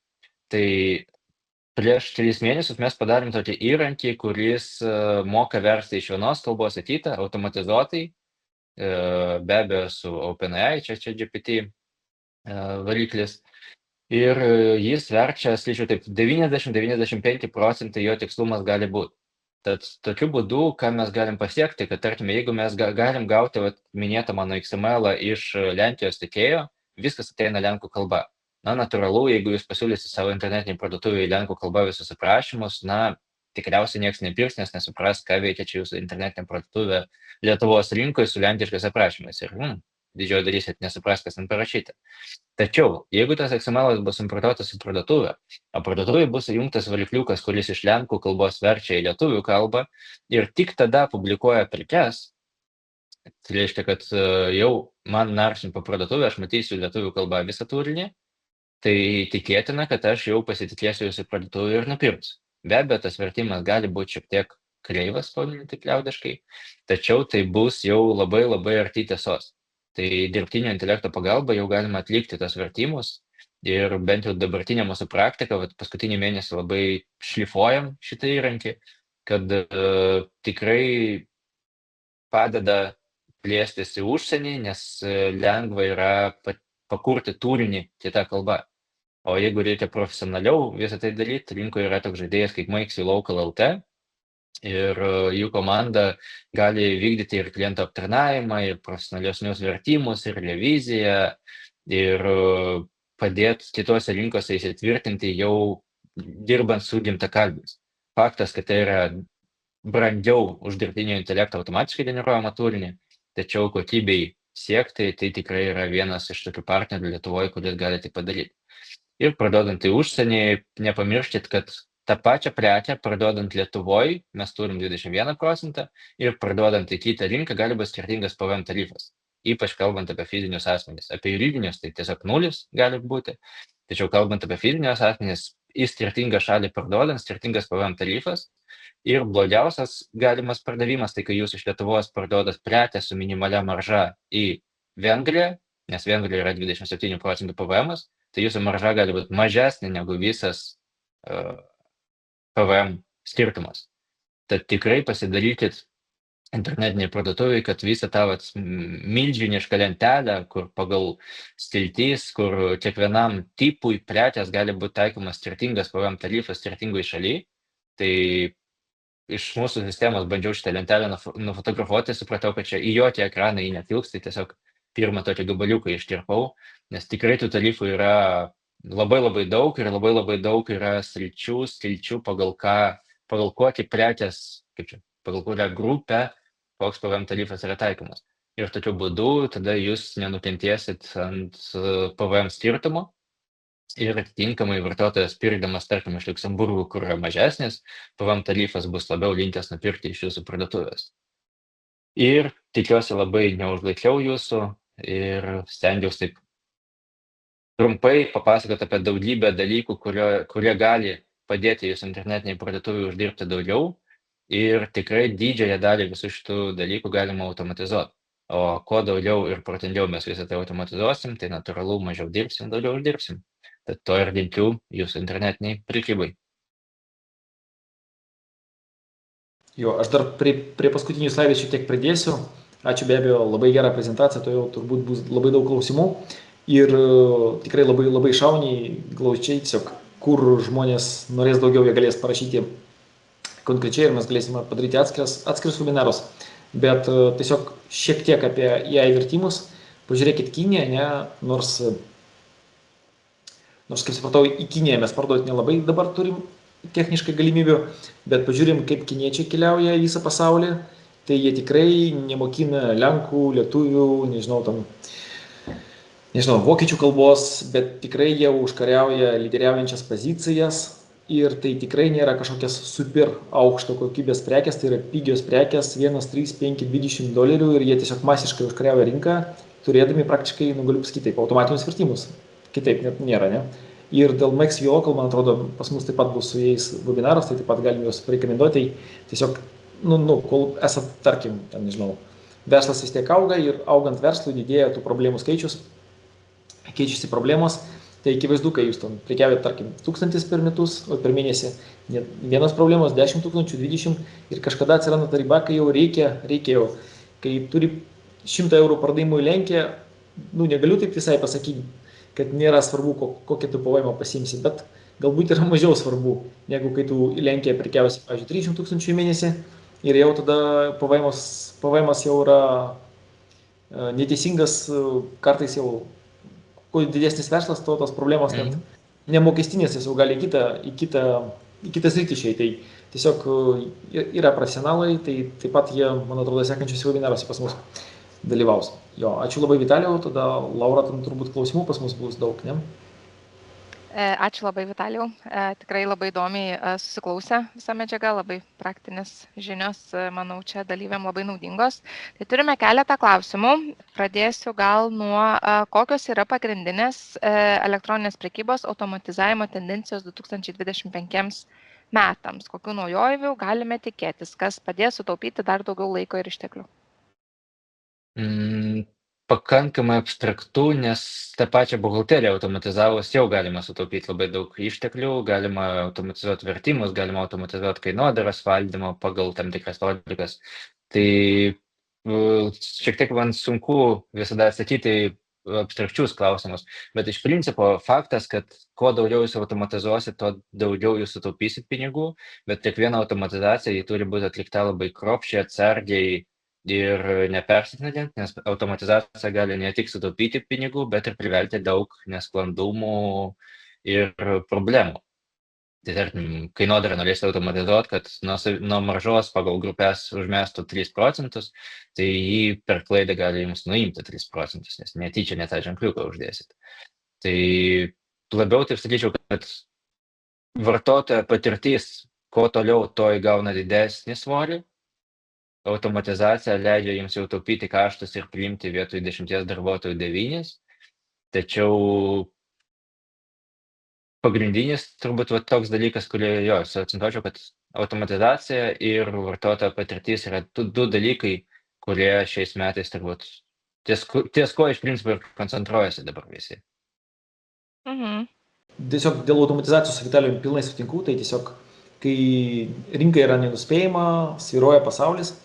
Tai prieš 3 mėnesius mes padarėm tokį įrankį, kuris moka versti iš vienos kalbos į kitą automatizuotai, be abejo su OpenAI, čia GPT variklis. Ir jis verčia, sakyčiau, taip 90-95% jo tikslumas gali būti. Tad tokiu būdu, ką mes galim pasiekti, kad tarkime, jeigu mes galim gauti minėtą mano XML iš Lenkijos tiekėjo, viskas ateina lenkų kalba. Na, natūralu, jeigu jūs pasiūlysite savo internetinį parduotuvę į lenkų kalbą visus aprašymus, na, tikriausiai niekas nepirks, nes nesupras, ką veikia čia jūsų internetinė parduotuvė Lietuvos rinkoje su lenkiškais aprašymais. Ir didžioji dalis nesupras, kas ten parašyta. Tačiau, jeigu tas XML bus importuotas į parduotuvę, o parduotuvėje bus įjungtas varikliukas, kuris iš lenkų kalbos verčia į lietuvių kalbą ir tik tada publikuoja prekes, tai reiškia, kad jau man naršint po parduotuvę, aš matysiu lietuvių kalbą visą turinį, tai tikėtina, kad aš jau pasitikėsiu jūsų parduotuvę ir nupirksiu. Be abejo, tas vertimas gali būti šiek tiek kreivas, pavadinti liaudiškai, tačiau tai bus jau labai labai arti tiesos. Tai dirbtinio intelekto pagalba jau galima atlikti tas vertimus ir bent jau dabartinė mūsų praktika, paskutinį mėnesį labai šlifuojam šitą įrankį, kad tikrai padeda plėstis į užsienį, nes lengva yra pakurti turinį kitą kalbą. O jeigu reikia profesionaliau visą tai daryti, rinkoje yra toks žaidėjas kaip Makes You Local LT, ir jų komanda gali vykdyti ir klientų aptarnavimą, ir profesionalesnius vertimus, ir reviziją, ir padėti kitose rinkose įsitvirtinti jau dirbant su gimtakalbiais. Faktas, kad tai yra brangiau už dirbtinio intelekto automatiškai generuojamą turinį, tačiau kokybei siekti, tai tikrai yra vienas iš tokių partnerių Lietuvoje, kuris gali tai padaryti. Ir parduodant į užsienį, nepamirškit, kad tą pačią prekę parduodant Lietuvoje mes turim 21% ir parduodant į kitą rinką gali būti skirtingas PVM tarifas. Ypač kalbant apie fizinius asmenys. Apie juridinius tai tiesiog 0 gali būti. Tačiau kalbant apie fizinius asmenys, į skirtingą šalį parduodant skirtingas PVM tarifas. Ir blogiausias galimas pardavimas, tai kai jūs iš Lietuvos parduodat prekę su minimalia marža į Vengriją, nes Vengrija yra 27% PVM, tai jūsų marža gali būti mažesnė negu visas PVM skirtumas. Tad tikrai pasidarykit internetiniai parduotuviai, kad visą tą milžinišką lentelę, kur pagal skiltys, kur kiekvienam tipui prekės gali būti taikomas skirtingas PVM tarifas skirtingoj šaly. Tai iš mūsų sistemos bandžiau šitą lentelę nufotografuoti, supratau, kad čia į jokį ekraną jį netilps, tai tiesiog pirmą tokį gabaliuką ištirpau, nes tikrai tų tarifų yra labai daug ir labai daug yra skilčių, pagal kokį prekės, pagal kurią grupę, koks PVM tarifas yra taikomas. Ir tokiu būdu tada jūs nenukentėsit ant PVM skirtumo ir atitinkamai vartotojas pirkdamas, tarkim, iš Liuksemburgo, kur yra mažesnis, PVM tarifas bus labiau linkęs nupirkti iš jūsų parduotuvės. Ir tikiuosi labai neužlaikiau jūsų ir stengiausi taip trumpai papasakoti apie daugybę dalykų, kurie gali padėti jūsų internetiniai parduotuvai uždirbti daugiau ir tikrai didžiąją dalį visų šitų dalykų galima automatizuoti. O kuo daugiau ir protingiau mes visą tai automatizuosim, tai natūralu mažiau dirbsim, daugiau uždirbsim. Tad to ir linkiu jūsų internetiniai prekybai. Jo, aš dar prie paskutinių slaidų šiek tiek pridėsiu. Ačiū, be abejo, labai gerą prezentaciją, to jau turbūt bus labai daug klausimų. Ir tikrai labai šauniai, glaučiai, tiesiog kur žmonės norės daugiau, jie galės parašyti konkrečiai ir mes galėsime padaryti atskirus webinarus. Bet tiesiog šiek tiek apie AI vertimus. Pažiūrėkit Kiniją, ne, nors kaip supratau, į Kiniją mes parduoti nelabai dabar turim techniškai galimybių, bet pažiūrim, kaip kiniečiai keliauja į visą pasaulį, tai jie tikrai nemokina lenkų, lietuvių, vokiečių kalbos, bet tikrai jie užkariauja lyderiaujančias pozicijas ir tai tikrai nėra kažkokias super aukšto kokybės prekės, tai yra pigios prekės, 1, 3, 5, 20 dolerių ir jie tiesiog masiškai užkariauja rinką, turėdami praktiškai, galiu pasakyti taip, automatinius vertimus. Kitaip net nėra, ne? Ir dėl MaxVLocal, man atrodo, pas mus taip pat bus su jais webinaras, tai taip pat galim juos rekomenduoti. Tiesiog, kol esat, tarkim, verslas vis tiek auga ir augant verslui didėja tų problemų skaičius, keičiasi problemos, tai akivaizdu, kai jūs prekiaujat, tarkim, 1000 per metus, o per mėnesį vienas problemos 10 000, 20 ir kažkada atsiranda ta riba, kai jau reikia jau, kai turi 100 eurų pardavimų į Lenkiją, negaliu taip visai pasakyti, kad nėra svarbu, kokią tu PVM pasiimsi, bet galbūt yra mažiau svarbu, negu kai tu į Lenkiją prekiausi, pavyzdžiui, 300 000 į mėnesį ir jau tada PVM jau yra neteisingas, kartais jau, kuo didesnis verslas, to tos problemos net nemokestinės, jis jau gali į kitą sritį išeiti. Tai tiesiog yra profesionalai, tai taip pat jie, man atrodo, sekančius webinaruose pas mus dalyvaus. Jo, ačiū labai Vitalijau, tada Laura, turbūt klausimų pas mus bus daug, ne? Ačiū labai Vitalijau, tikrai labai įdomiai susiklausę visą medžiagą, labai praktinės žinios, manau, čia dalyviam labai naudingos. Tai turime keletą klausimų, pradėsiu gal nuo kokios yra pagrindinės elektroninės prekybos automatizavimo tendencijos 2025 metams, kokių naujovių galime tikėtis, kas padės sutaupyti dar daugiau laiko ir išteklių. Pakankamai abstraktu, nes tą pačią buhalteriją automatizavus jau galima sutaupyti labai daug išteklių, galima automatizuoti vertimus, galima automatizuoti kainodaros valdymą pagal tam tikras logikas. Tai šiek tiek man sunku visada atsakyti abstrakčius klausimus, bet iš principo faktas, kad kuo daugiau jūs automatizuosit, tuo daugiau jūs sutaupysit pinigų, bet kiekviena automatizacija ji turi būti atlikta labai kruopščiai, atsargiai ir nepersitinant, nes automatizacija gali ne tik sutaupyti pinigų, bet ir privelti daug nesklandumų ir problemų. Tai tarkim, kainodarą norėsite automatizuoti, kad nuo maržos pagal grupės užmestų 3%, tai jį per klaidą gali jums nuimti 3%, nes netyčia ne tą ženkliuką uždėsit. Tai labiau taip sakyčiau, kad vartotojo patirtis, kuo toliau, to įgauna didesnį svorį. Automatizacija leidžia jums jau taupyti kaštus ir priimti vietoj 10 darbuotojų 9, tačiau pagrindinis turbūt toks dalykas, kurį akcentuočiau, kad automatizacija ir vartotojo patirtis yra du dalykai, kurie šiais metais turbūt ties ko iš principo ir koncentruojasi dabar visi. Tiesiog dėl automatizacijos su Vitalijum pilnai sutinku, tai tiesiog kai rinka yra nenuspėjama, svyruoja pasaulis,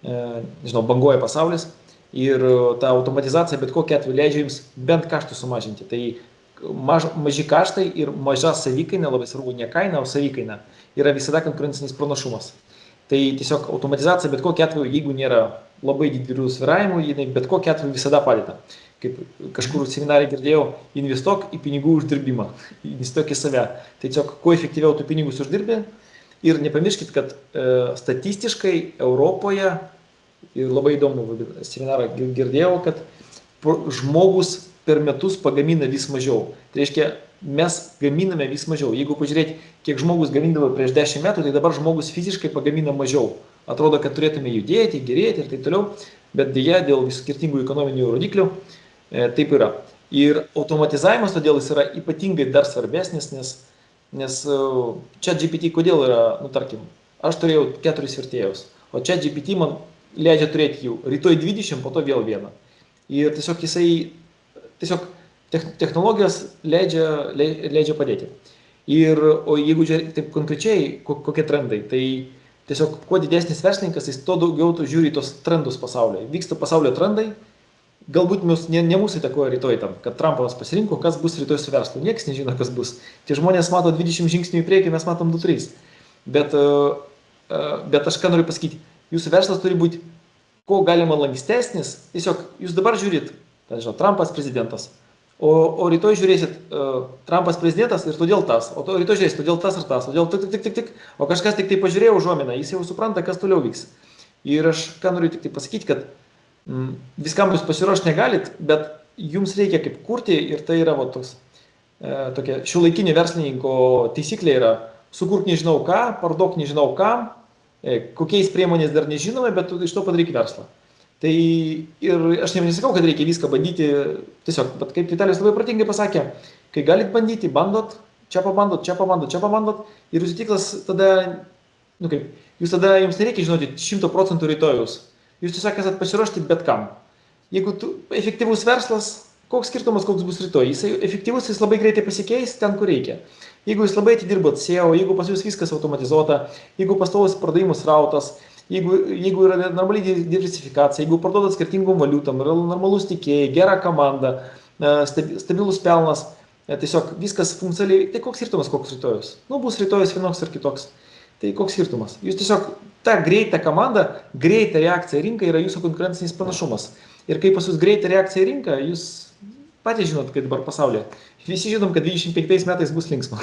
nežinau, banguoja pasaulis ir ta automatizacija bet kokia atveju leidžia jums bent kaštų sumažinti. Tai maži kaštai ir maža savikaina, labai svarbu, ne kaina, o savikaina, yra visada konkurencinis pranašumas. Tai tiesiog automatizacija bet kokia atveju, jeigu nėra labai didelių svyravimų, jinai bet kokia atveju visada padeda. Kaip kažkur seminarai girdėjau, investuok į pinigų uždirbimą, investuok į save. Tai tiesiog kuo efektyviau tu pinigus uždirbi ir nepamirškit, kad statistiškai Europoje, ir labai įdomu seminarą girdėjau, kad žmogus per metus pagamina vis mažiau. Tai reiškia, mes gaminame vis mažiau. Jeigu pažiūrėti, kiek žmogus gamindavo prieš 10 metų, tai dabar žmogus fiziškai pagamina mažiau. Atrodo, kad turėtume judėti, gerėti ir taip toliau, bet dėja dėl skirtingų ekonominių rodiklių taip yra. Ir automatizavimas todėl jis yra ypatingai dar svarbesnis, nes ChatGPT kodėl yra, tarkim, aš turėjau 4 vertėjus, o ChatGPT man leidžia turėti jų rytoj 20, po to vėl vieną. Ir tiesiog technologijos leidžia padėti. O jeigu žiūrėti taip konkrečiai, kokie trendai, tai tiesiog kuo didesnis verslininkas, jis to daugiau tu žiūri tos trendus pasaulyje. Vyksta pasaulio trendai, galbūt ne mūsų įtakoja rytoj tam, kad Trumpas pasirinko, kas bus rytoj su verslu. Niekas nežino, kas bus. Tie žmonės mato 20 žingsnių į priekį, mes matom 2-3. Bet aš ką noriu pasakyti, jūsų verslas turi būti kuo galima lankstesnis. Tiesiog jūs dabar žiūrit, Trumpas prezidentas, o rytoj žiūrėsit Trumpas prezidentas ir todėl tas, o rytoj žiūrėsit todėl tas ir tas, todėl tik, o kažkas tik tai pažiūrėjo užuominą, jis jau supranta, kas toliau vyks. Ir aš ką noriu tik tai pasakyti, kad viskam jūs pasiruošti negalit, bet jums reikia kaip kurti ir tai yra tokia šiuolaikinė verslininko taisyklė yra sukurk nežinau ką, parduok nežinau kam, kokiais priemonės dar nežinome, bet iš to padaryk verslą. Tai ir aš nesakau, kad reikia viską bandyti, tiesiog, bet kaip Vitalijus labai protingai pasakė, kai galit bandyti, bandot, čia pabandot ir jūsų tikslas tada, jums nereikia žinoti 100% rytojus. Jūs tiesiog esat pasiruošti bet kam. Jeigu efektyvus verslas, koks skirtumas, koks bus rytoj? Jisai efektyvus, jis labai greitai pasikeis ten, kur reikia. Jeigu jūs labai atidirbot SEO, jeigu pas jūs viskas automatizuota, jeigu pastovus pardavimų srautas, jeigu yra normali diversifikacija, jeigu parduodat skirtingom valiutom, yra normalus tikėjai, gera komanda, stabilus pelnas, tiesiog viskas funkcionaliai, tai koks skirtumas, koks rytojus? Bus rytojus vienoks ar kitoks. Tai koks skirtumas? Jūs tiesiog ta greita komanda, greita reakcija į rinką yra jūsų konkurencinis pranašumas. Ir kai pas jūs greita reakcija į rinką, jūs patys žinot, kaip dabar pasaulyje. Visi žinom, kad 25 metais bus linksma.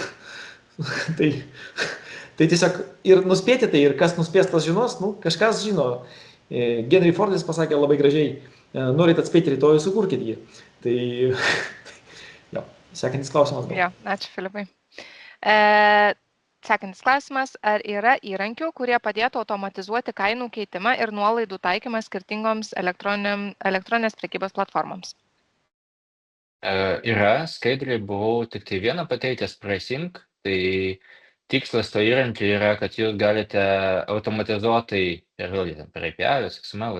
tai tiesiog ir nuspėti tai, ir kas nuspės, tas žinos, kažkas žino. Henry Fordis pasakė labai gražiai, norit atspėti rytoj, sukurkit jį. Tai, jo, sekantis klausimas. Jo, ačiū Filipai. Sekantis klausimas, ar yra įrankių, kurie padėtų automatizuoti kainų keitimą ir nuolaidų taikymą skirtingoms elektroninės prekybos platformoms? Yra, skaidriai buvau tik tai vieną pateikęs Pricing, tai tikslas to įrankio yra, kad jūs galite automatizuotai, ir vėlgi per API, XML,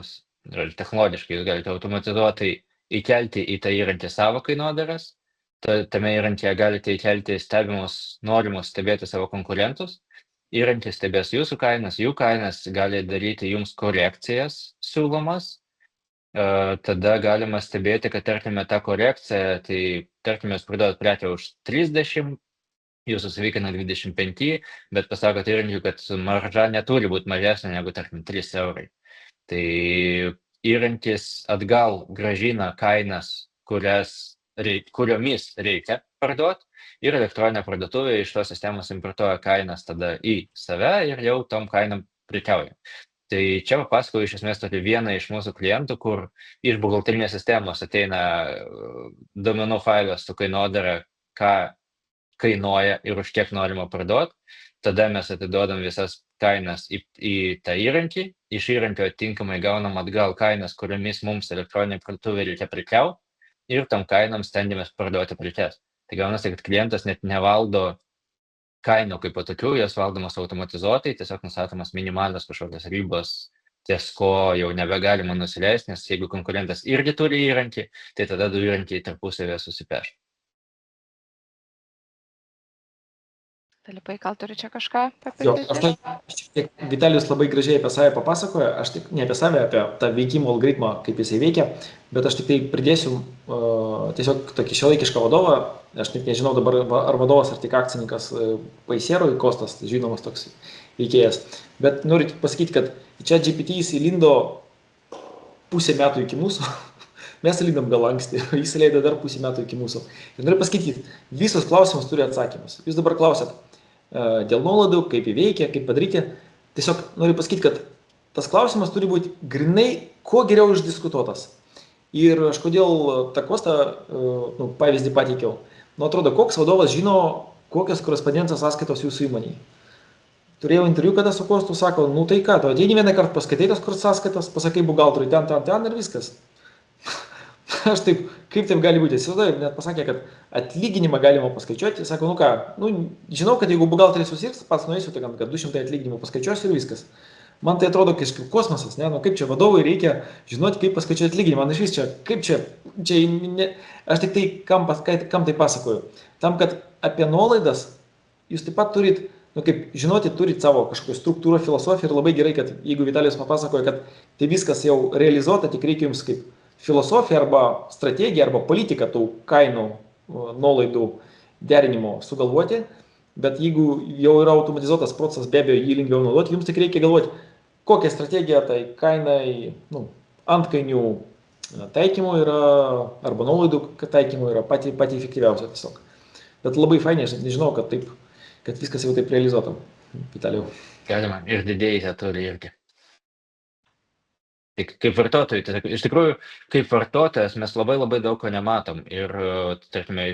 technologiškai jūs galite automatizuotai įkelti į tą įrankį savo kainodaras. Tame įrankyje galite įkelti norimus stebėti savo konkurentus. Įrankis stebės jūsų kainas, jų kainas, gali daryti jums korekcijas siūlomas. Tada galima stebėti, kad tarkime tą korekciją, tai tarkime jūs parduodat prekę už 30, jūsų savikaina 25, bet pasakot įrankiui, kad marža neturi būti mažesnė negu tarkim 3 eurai. Tai įrankis atgal grąžina kainas, kuriomis reikia parduoti, ir elektroninė parduotuvė iš tos sistemos importuoja kainas tada į save ir jau tom kainom prekiauja. Tai čia papasakau iš esmės tokį vieną iš mūsų klientų, kur iš buhalterinės sistemos ateina duomenų failas su kainodara, ką kainuoja ir už kiek norima parduoti. Tada mes atiduodam visas kainas į tą įrankį, iš įrankio tinkamai gaunam atgal kainas, kuriomis mums elektroninė parduotuvė reikia prekiauti. Ir tam kainam stengiamės parduoti prekes. Tai gaunasi, kad klientas net nevaldo kainų kaip tokių, jas valdomas automatizuotai, tiesiog nustatomas minimalios kažkokios ribos, ties ko jau nebegalima nusileisti, nes jeigu konkurentas irgi turi įrankį, tai tada du įrankiai tarpusavėje susipeš. Filipai, gal turi čia kažką Jo, papildyti? Vitalijus labai gražiai apie save papasakojo, aš tik ne apie save, apie tą veikimo algoritmą, kaip jisai veikia, bet aš tik tai pridėsiu tiesiog tokį šiuolaikišką vadovą, aš net nežinau dabar ar vadovas, ar tik akcininkas Paisieroj, Kostas, žinomas toks veikėjas, bet noriu tik pasakyti, kad čia GPT įlindo pusę metų iki mūsų, mes įlindom gal anksti, jis įleido dar pusę metų iki mūsų. Ir noriu pasakyti, visus klausimus turi atsakymus. Jūs dabar klausėt dėl nuolaidų, kaip įveikia, kaip padaryti. Tiesiog noriu pasakyti, kad tas klausimas turi būti grinai kuo geriau išdiskutuotas. Ir aš kodėl tą Kostą pavyzdį pateikiau. Atrodo, koks vadovas žino, kokios korespondencijos sąskaitos jūsų įmonėje. Turėjau interviu, kada su Kostu sako, tai ką, tu ateini vieną kartą paskaitai tos sąskaitos, pasakai buhalteriui ten ir viskas. Aš taip, kaip taip gali būti, įsivaizduoju, net pasakė, kad atlyginimą galima paskaičiuoti, sako, žinau, kad jeigu buhalteris susirgs, pats nueisiu, tai kad 200 atlyginimų paskaičiuosiu ir viskas. Man tai atrodo kažkaip kosmosas, ne, kaip čia vadovui reikia žinoti, kaip paskaičiuoti atlyginimą, man iš vis čia, kaip čia ne, aš tik tai, kam tai pasakoju, tam, kad apie nuolaidas jūs taip pat turit, kaip žinoti, turit savo kažkokią struktūrą, filosofiją ir labai gerai, kad jeigu Vitalijus papasakoja, kad tai viskas jau realizuota, tik reikia jums kaip filosofija arba strategija arba politika tų kainų nuolaidų derinimo sugalvoti, bet jeigu jau yra automatizuotas procesas, be abejo, jį lengviau naudoti, jums tik reikia galvoti, kokia strategija tai kainai, antkainių taikymų yra, arba nuolaidų taikymų yra pati efektyviausia tiesiog. Bet labai fainai, aš nežinau, kad viskas jau taip realizuota. Vitalijau. Galima, ir didėjai tą turi irgi. Kaip vartotojai, tai iš tikrųjų, kaip vartotojas mes labai daug ko nematom ir, tarkime,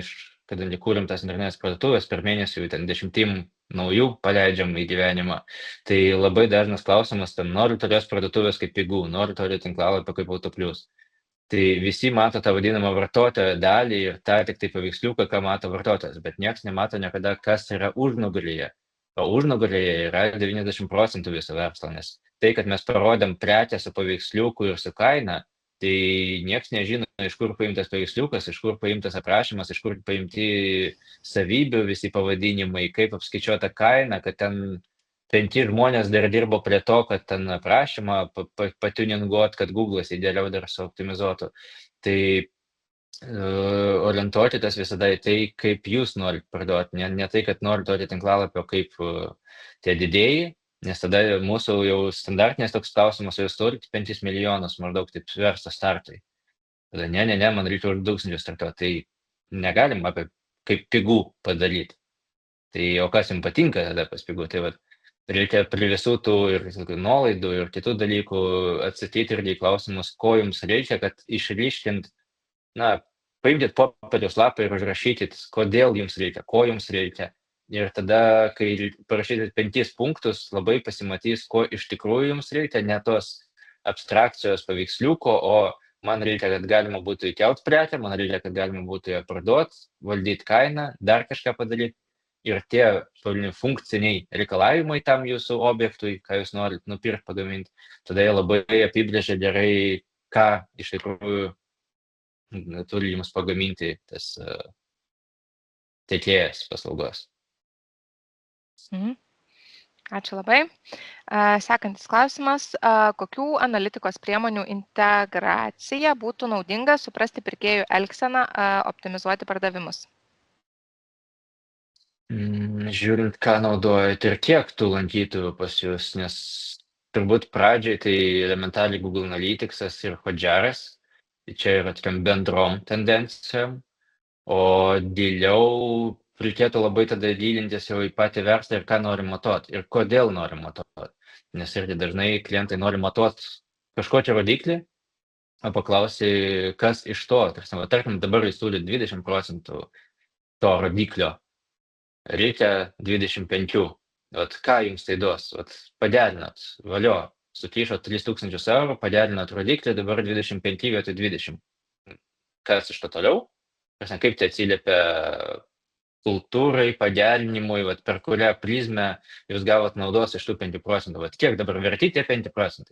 kadangi kūrėm tas internetinės parduotuvės, per mėnesį ten 10 naujų paleidžiam į gyvenimą, tai labai dažnas klausimas, noriu tokios parduotuvės kaip pigų, noriu tokio tinklalapio kaip Autoplius. Tai visi mato tą vadinamą vartotojo dalį ir tą tik tai paveiksliuką, ką mato vartotojas, bet nieks nemato niekada, kas yra užnugaryje. O užnugaryje yra 90% viso verslo, nes tai, kad mes parodėm prekę su paveiksliuku ir su kaina, tai nieks nežino, iš kur paimtas paveiksliukas, iš kur paimtas aprašymas, iš kur paimti savybių visi pavadinimai, kaip apskaičiuota kaina, kad ten 5 žmonės dar dirbo prie to, kad ten aprašymą patiuninguot, kad Google'as idealiau dar suoptimizuotų. Tai orientuokitės visada į tai, kaip jūs norit parduoti, ne tai, kad norit tokį tinklalapio kaip tie didėjai, nes tada mūsų jau standartinės toks klausimas, jūs turite 5 milijonus maždaug taip verslo startui. Tada ne, man reikia už 1000 startuoti, tai negalim apie kaip pigų padaryti. Tai o kas jums patinka tada pas pigų, tai reikia prie visų tų ir nuolaidų ir kitų dalykų atsakyti irgi klausimus, ko jums reikia, kad išryškint, paimkit popieriaus lapą ir užrašykit, kodėl jums reikia, ko jums reikia. Ir tada, kai parašysit 5 punktus, labai pasimatys, ko iš tikrųjų jums reikia, ne tos abstrakcijos paveiksliuko, o man reikia, kad galima būtų įkelt prekę, man reikia, kad galima būtų ją parduoti, valdyti kainą, dar kažką padaryti. Ir tie funkciniai reikalavimai tam jūsų objektui, ką jūs norit nupirkti, pagaminti, tada jie labai apibrėžia gerai, ką iš tikrųjų turi jums pagaminti tas tiekėjas paslaugos. Ačiū labai. Sekantis klausimas. Kokių analitikos priemonių integracija būtų naudinga suprasti pirkėjų elgseną, optimizuoti pardavimus? Žiūrint, ką naudojat ir kiek tų lankytojų pas jūs, nes turbūt pradžiai tai elementariai Google Analytics'as ir Hotjaras, tai čia yra tokiam bendrom tendencijom, o giliau reikėtų labai tada gilintis jau į patį verslą ir ką nori matuoti ir kodėl nori matuoti, nes irgi dažnai klientai nori matuoti kažkokią rodiklį, o paklausi, kas iš to, tarkim, dabar jūs turi 20% to rodiklio. Reikia 25. Ką jums tai duos? Paderinat, valio, sukišot 3000 eurų, paderinat rodiklį, dabar 25 vietoj 20. Kas iš to toliau? Kaip tai atsiliepia kultūrai, paderinimui, per kurią prizmę jūs gavot naudos iš tų 5%. Kiek dabar verti tie 5%?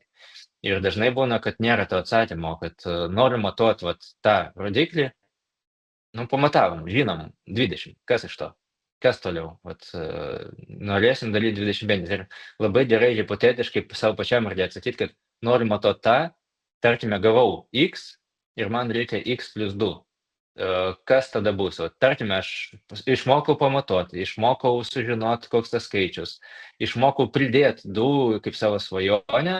Ir dažnai būna, kad nėra to atsakymo, kad noriu matuoti tą rodiklį, pamatavom, žinom, 20. Kas iš to? kas toliau? Norėsim daryti 25 ir labai gerai hipotetiškai savo pačiam atsakyti, kad noriu matuoti tą, tarkime, gavau X ir man reikia X plus 2. Kas tada bus? Tarkime, aš išmokau pamatuoti, išmokau sužinoti, koks tas skaičius, išmokau pridėti 2 kaip savo svajonę,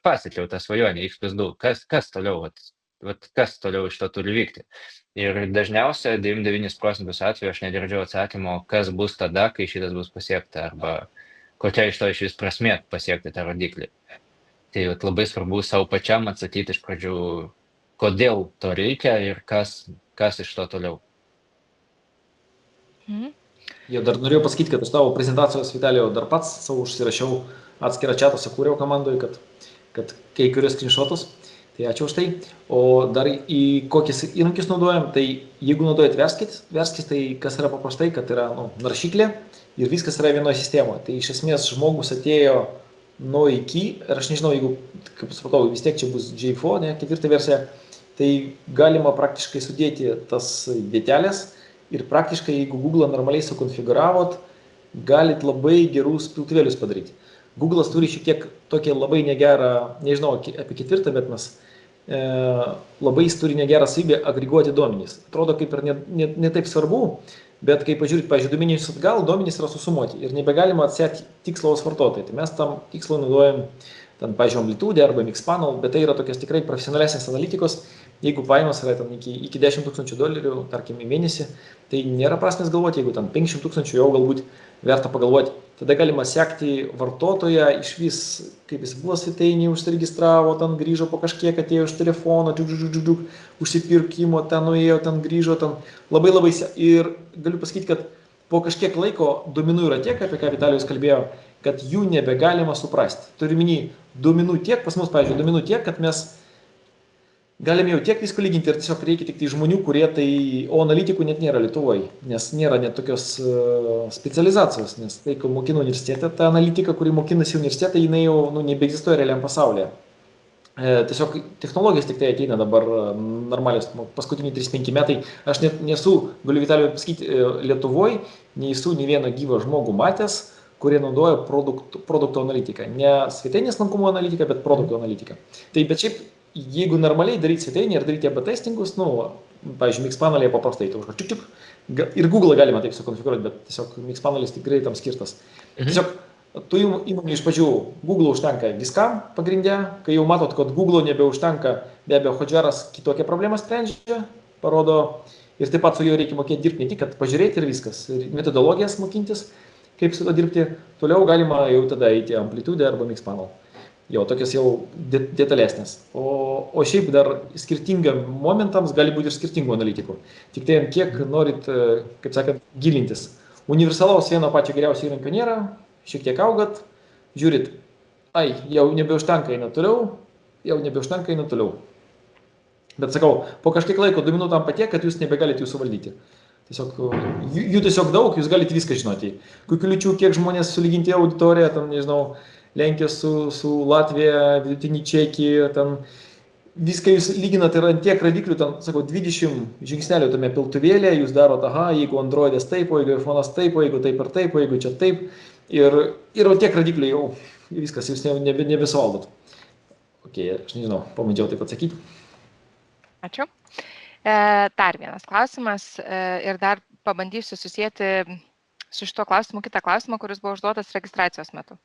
pasiekiau tą svajonę X plus 2, kas toliau, kas toliau iš to turi vykti. Ir dažniausiai 99% atveju aš negirdžiu atsakymo, kas bus tada, kai šitas bus pasiekta, arba kokia iš to iš vis prasmė pasiekti tą rodiklį. Tai labai svarbu savo pačiam atsakyti iš pradžių, kodėl to reikia ir kas iš to toliau. Jo, dar norėjau pasakyti, kad aš tavo prezentacijos, Vitalijau, dar pats savo užsirašiau atskirą čatą, sukūriau komandoje, kad kai kurios screenshotus, tai ačiū už tai. O dar į kokius įrankius naudojam, tai jeigu naudojat verskis, tai kas yra paprastai, kad yra naršyklė ir viskas yra vienoje sistemoje. Tai iš esmės žmogus atėjo nuo iki, ir aš nežinau, jeigu, kaip supratau, vis tiek čia bus J4, ne, 4 versija, tai galima praktiškai sudėti tas vietelės ir praktiškai, jeigu Google normaliai sukonfiguravot, galit labai gerus piltuvėlius padaryti. Google'as turi šiek tiek tokią labai negerą, nežinau apie 4, bet mes labai jis turi negerą savybę agreguoti duomenys. Atrodo, kaip ir ne taip svarbu, bet kai pažiūrėt, pavyzdžiui, duomenys atgal, duomenys yra susumuoti ir nebegalima atsekti tikslaus vartotojai. Tai mes tam tikslui naudojam, pavyzdžiui, amplitudę arba mixpanel, bet tai yra tokios tikrai profesionalesnės analitikos. Jeigu pajamos yra iki $10 000, tarkim, į mėnesį, tai nėra prasmės galvoti, jeigu 500 000 jau galbūt verta pagalvoti. Tada galima sekti vartotoją iš vis, kaip jis buvo svetainėje, užsiregistravo, grįžo po kažkiek, atėjo iš telefono, užsipirkimo, nuėjo, grįžo, labai. Ir galiu pasakyti, kad po kažkiek laiko duomenų yra tiek, apie ką Vitalijus kalbėjo, kad jų nebegalima suprasti. Turiu minį duomenų tiek, pas mus, pavyzdžiui, duomenų tiek, kad mes galime jau tiek visko lyginti ir tiesiog reikia tik tai žmonių, kurie o analitikų net nėra Lietuvoje, nes nėra net tokios specializacijos, nes tai, kai mokino universitete, ta analitika, kuri mokinasi universitete, jinai jau nebeegzistuoja realiam pasaulyje. Tiesiog technologijos tik tai ateina dabar normalios, paskutiniai 3-5 metai. Aš net nesu, galiu Vitalijui pasakyti, Lietuvoje nesu nei vieną gyvą žmogų matęs, kurie naudoja produkto analitiką. Ne svetainės lankumo analitiką, bet produkto analitiką. Tai bet šiaip, jeigu normaliai daryti svetainį ir daryti AB testingus, pavyzdžiui, mixpanelėje paprastai, ir Google galima taip sukonfiguruoti, bet tiesiog mixpanelis tikrai tam skirtas. Tiesiog tu įmonė iš pradžių Google užtenka viskam pagrindė, kai jau matot, kad Google nebeužtenka, be abejo, Hotjaras kitokią problemą sprendžia, parodo, ir taip pat su juo reikia mokėti dirbti, ne tik, kad pažiūrėti ir viskas, ir metodologijas mokintis, kaip su to dirbti, toliau galima jau tada eiti amplitudę arba mixpanel. Jo, tokios jau detalesnės. O šiaip dar skirtingam momentams gali būti ir skirtingų analitikų. Tik tai kiek norit, kaip sakant, gilintis. Universalaus vieno pačio geriausio įrankio nėra, šiek tiek augat, žiūrit, jau nebeužtenka eina toliau. Bet sakau, po kažkiek laiko duomenų tam patiek, kad jūs nebegalite jų suvaldyti. Jų tiesiog daug, jūs galite viską žinoti. Kokių liučių, kiek žmonės sulyginti auditoriją, nežinau, Lenkija su Latvija, vidutinį Čekiją, viską jūs lyginat ir ant tiek radiklių, 20 žingsnelių tame piltuvėlėje, jūs darot, jeigu Android'as taip, jeigu iPhone'as taip, jeigu taip ir taip, jeigu čia taip, ir tiek radiklių jau viskas, jūs nebesuvaldot. Aš nežinau, pamandžiau taip atsakyti. Ačiū. Dar vienas klausimas ir dar pabandysiu susijęti su šito klausimu kitą klausimą, kuris buvo užduotas registracijos metu.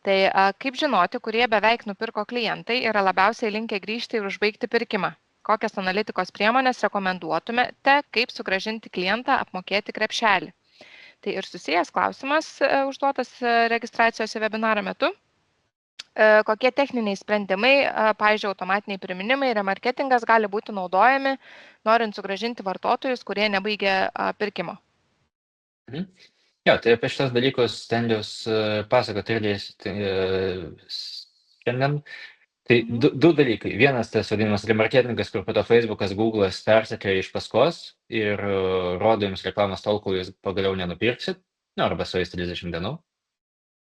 Tai kaip žinoti, kurie beveik nupirko klientai yra labiausiai linkę grįžti ir užbaigti pirkimą? Kokias analitikos priemonės rekomenduotumėte, kaip sugrąžinti klientą apmokėti krepšelį? Tai ir susijęs klausimas užduotas registracijos į webinarą metu. Kokie techniniai sprendimai, pavyzdžiui, automatiniai priminimai, remarketingas gali būti naudojami, norint sugrąžinti vartotojus, kurie nebaigė pirkimo? Jo, tai apie šitos dalykus stengiuosi pasakoti irgi šiandien. Tai du dalykai. Vienas tas vadinamas remarketingas, kur po to Facebookas, Google'as persekioja iš paskos ir rodo jums reklamas tol, kol jūs pagaliau nenupirksit, arba su jais 30 dienų.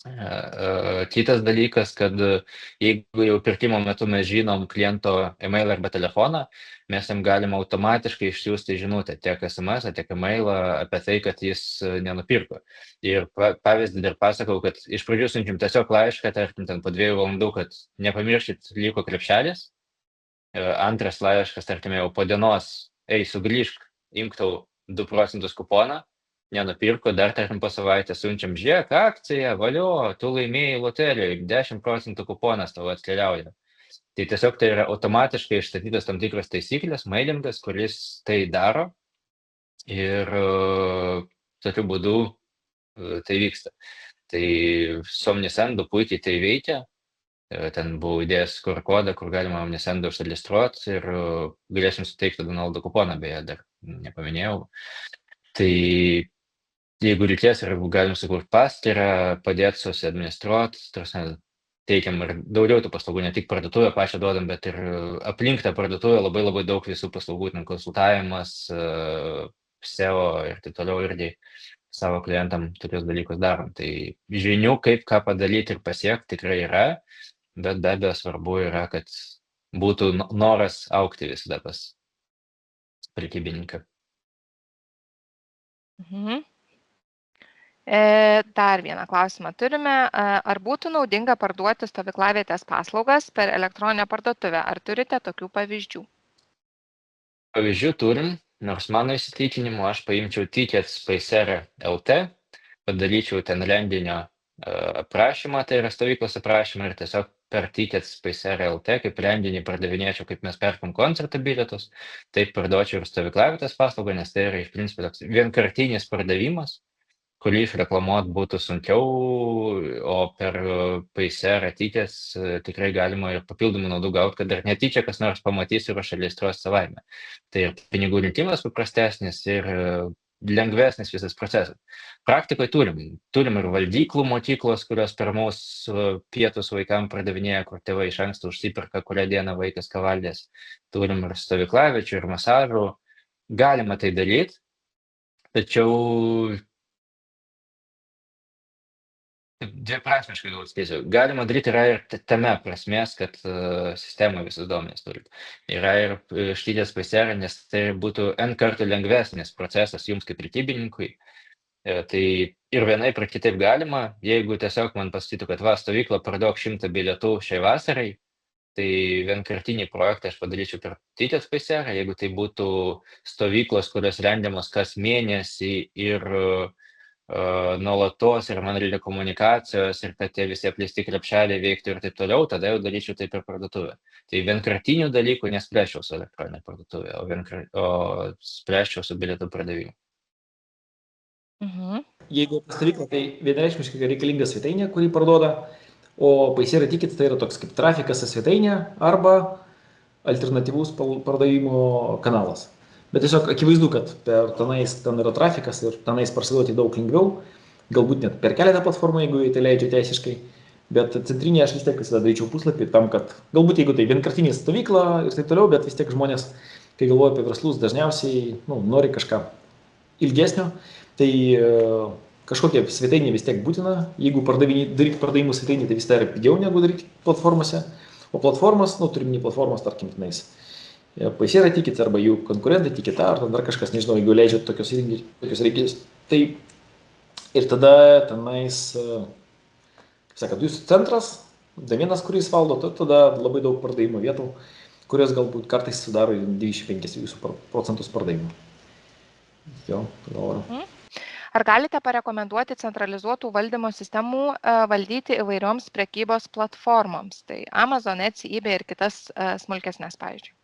Kitas dalykas, kad jeigu jau pirkimo metu mes žinom kliento e-mail arba telefoną, mes jam galime automatiškai išsiųsti žinutę tiek SMS, tiek e-mailą apie tai, kad jis nenupirko. Ir pavyzdį dar pasakau, kad iš pradžių siunčiam tiesiog laišką, tarkim, ten po 2 valandų, kad nepamirškit, liko krepšelis. Antras laiškas, tarkim, jau po dienos, sugrįžk, imk tau 2% kuponą, nenupirko, dar tarkim po savaitę siunčiam, žiūrėk, akcija, valio, tu laimėjai loterijoje, 10% kuponas tau atkeliauja. Tai tiesiog tai yra automatiškai išstatytas tam tikros taisyklės, mailingas, kuris tai daro ir tokiu būdu tai vyksta. Tai Omnisendu puikiai tai veikia. Ten buvo įdėjęs QR-kodą, kur galima Omnisendu užsiregistruoti ir galėsim suteikti Donaldo kuponą, beje, dar nepaminėjau. Tai jeigu reikės ir galim sukurti paskyrą, padėti susiadministruoti, teikiam ir daugiau tų paslaugų, ne tik parduotuvę pačią duodam, bet ir aplink tą parduotuvę labai daug visų paslaugų, konsultavimas, SEO ir taip toliau irgi savo klientam tokius dalykus darom. Tai žinių, kaip ką padaryti ir pasiekti tikrai yra, bet be abejo svarbu yra, kad būtų noras augti visada pas prekybininką. Dar vieną klausimą turime. Ar būtų naudinga parduoti stovyklavietės paslaugas per elektroninę parduotuvę? Ar turite tokių pavyzdžių? Pavyzdžių turim, nors mano įsitikinimu aš paimčiau Tickets.lt, padaryčiau ten renginio aprašymą, tai yra stovyklos aprašymą ir tiesiog per Tickets.lt kaip renginį pardavinėčiau, kaip mes perkam koncerto bilietus, taip parduočiau ir stovyklavietės paslaugą, nes tai yra iš principo toks vienkartinis pardavimas, kurį išreklamuot būtų sunkiau, o per Paysera Tickets tikrai galima ir papildomų naudų gauti, kad dar netyčia kas nors pamatys ir užregistruos savaime. Tai ir pinigų rinkimas paprastesnis ir lengvesnis visas procesas. Praktikoje turim ir valgyklų mokyklos, kurios per mūsų pietus vaikams pardavinėja, kur tėvai iš anksto užsiperka, kurią dieną vaikas ką valgės. Turim ir stovyklaviečių, ir masažų. Galima tai daryti, tačiau dviprasmiškai gal sakysiu. Galima daryti yra ir tame prasmės, kad sistema visus duomenis turi. Yra ir štytės Paysera, nes tai būtų N kartų lengvesnis procesas jums kaip prekybininkui. Tai ir vienaip ir kitaip galima, jeigu tiesiog man pasakytų, kad stovyklą parduok 100 bilietų šiai vasarai, tai vienkartinį projektą aš padaryčiau per Tickets Paysera, jeigu tai būtų stovyklos, kurios rengiamos kas mėnesį ir nuolatos ir man reikia komunikacijos ir kad tie visi apleisti krepšeliai veiktų ir taip toliau, tada jau daryčiau taip per parduotuvę. Tai vienkartinių dalykų nespręsčiau su elektroninė parduotuvė, o spręsčiau su bilietų pardavimu. Jeigu stovyklą, tai vienareikšmiškai reikalinga svetainė, kurį parduoda, o Paysera Tickets tai yra toks kaip trafikas į svetainę arba alternatyvus pardavimo kanalas. Bet tiesiog akivaizdu, kad ten yra trafikas ir tenais parsiduoti daug lengviau, galbūt net per keletą platformų, jeigu tai leidžia teisiškai, bet centrinėje aš vis tiek visada daryčiau puslapį tam, kad galbūt jeigu tai vienkartinė stovykla ir taip toliau, bet vis tiek žmonės, kai galvoja apie verslus, dažniausiai nori kažką ilgesnio, tai kažkokia svetainė vis tiek būtina, jeigu daryti pardavimų svetainį, tai vis tai yra pigiau negu daryti platformose, o platformos, turimini platformos, tarkim, tenais Paysera Tickets arba jų konkurentai Ticketa ar dar kažkas, nežinau, jeigu leidžia tokios reikės. Tai ir tada tenais, kaip sakant, jūsų centras, domėnas, kuris valdo, tada labai daug pardavimo vietų, kurios galbūt kartais sudaro 25 jūsų procentus pardavimų. Jo, Ar galite parekomenduoti centralizuotų valdymo sistemų valdyti įvairioms prekybos platformoms, tai Amazon, Etsy, eBay ir kitas smulkesnės, pavyzdžiui?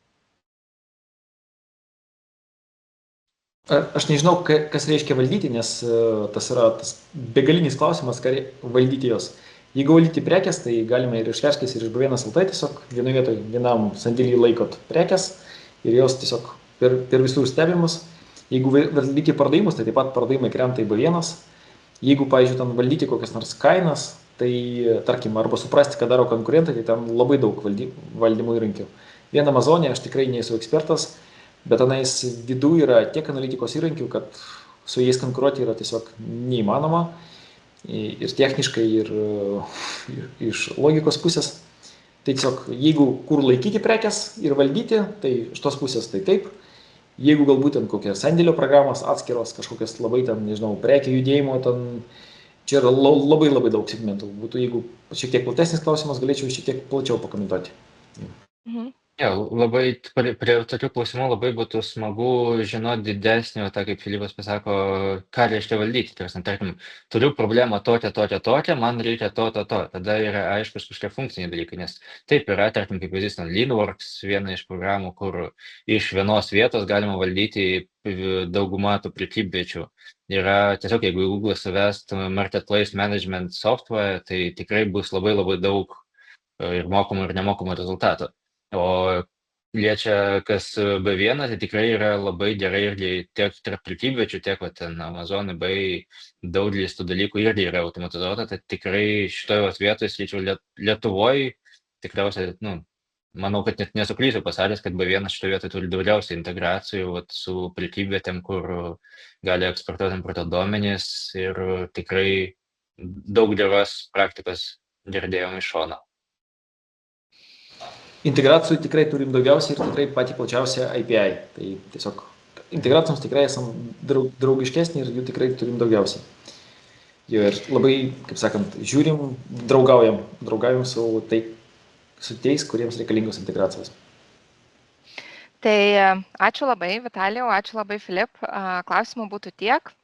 Aš nežinau, kas reiškia valdyti, nes tas yra tas begalinis klausimas, ką valdyti jos. Jeigu valdyti prekes, tai galima ir iš Verskis, ir iš B1.lt tiesiog vienoje vietoje vienam sandėlį laikot prekes ir jos tiesiog per visur stebimus. Jeigu valdyti pardavimus, tai taip pat pardavimai krenta į B1. Jeigu, pavyzdžiui, ten valdyti kokias nors kainas, tai tarkim, arba suprasti, ką daro konkurentai, tai ten labai daug valdymo įrankių. Vien Amazonė, aš tikrai nesu ekspertas, bet tenais vidų yra tiek analitikos įrankių, kad su jais konkuruoti yra tiesiog neįmanoma. ir techniškai, ir iš logikos pusės. Tai tiesiog, jeigu kur laikyti prekes ir valdyti, tai iš tos pusės tai taip. Jeigu galbūt ten kokios sandėlio programos atskiros, kažkokios labai ten, nežinau, prekių judėjimo, ten čia yra labai daug segmentų. Būtų, jeigu šiek tiek platesnis klausimas, galėčiau šiek tiek plačiau pakomentuoti. Mhm. Jo, labai prie tokių klausimų labai būtų smagu žinoti didesnį, tą kaip Filipas pasako, ką reiškia valdyti. Tarkim, turiu problemą tokią, man reikia to. Tada yra aiškus kažkokie funkciniai dalykai, nes taip yra, tarkim, kaip pavyzdys, Leanworks, viena iš programų, kur iš vienos vietos galima valdyti daugumą tų prekybviečių. Yra tiesiog, jeigu Google suvest Marketplace Management Software, tai tikrai bus labai daug ir mokamų ir nemokamų rezultatų. O liečia kas B1, tai tikrai yra labai gerai irgi tiek tarp prekybviečių, tiek ten Amazon, eBay, daugelis tų dalykų irgi yra automatizuota, tai tikrai šitoje vietoje, sakyčiau, Lietuvoje tikriausiai, manau, kad net nesuklysiu pasakęs, kad B1 šitoje vietoje turi daugiausiai integracijų su prekybvietėm, kur gali eksportuoti importo duomenys ir tikrai daug geros praktikos girdėjom iš šono. Integracijų tikrai turim daugiausiai ir tikrai patį plačiausią API. Tai tiesiog integracijoms tikrai esam draugiškesni ir jų tikrai turim daugiausiai. Jo ir labai, kaip sakant, žiūrim, draugaujam su tais, kuriems reikalingos integracijos. Tai ačiū labai, Vitalijau, ačiū labai, Filip. Klausimų būtų tiek.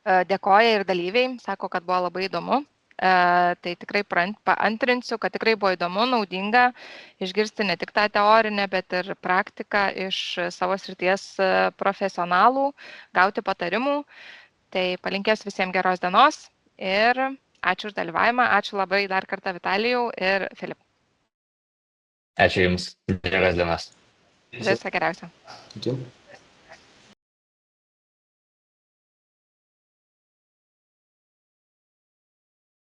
Dėkoja ir dalyviai, sako, kad buvo labai įdomu. Tai tikrai paantrinsiu, kad tikrai buvo įdomu, naudinga išgirsti ne tik tą teorinę, bet ir praktiką iš savo srities profesionalų, gauti patarimų. Tai palinkėsiu visiems geros dienos ir ačiū už dalyvavimą, ačiū labai dar kartą Vitalijau ir Filip. Ačiū Jums, geros dienos. Visą geriausią. Ačiū.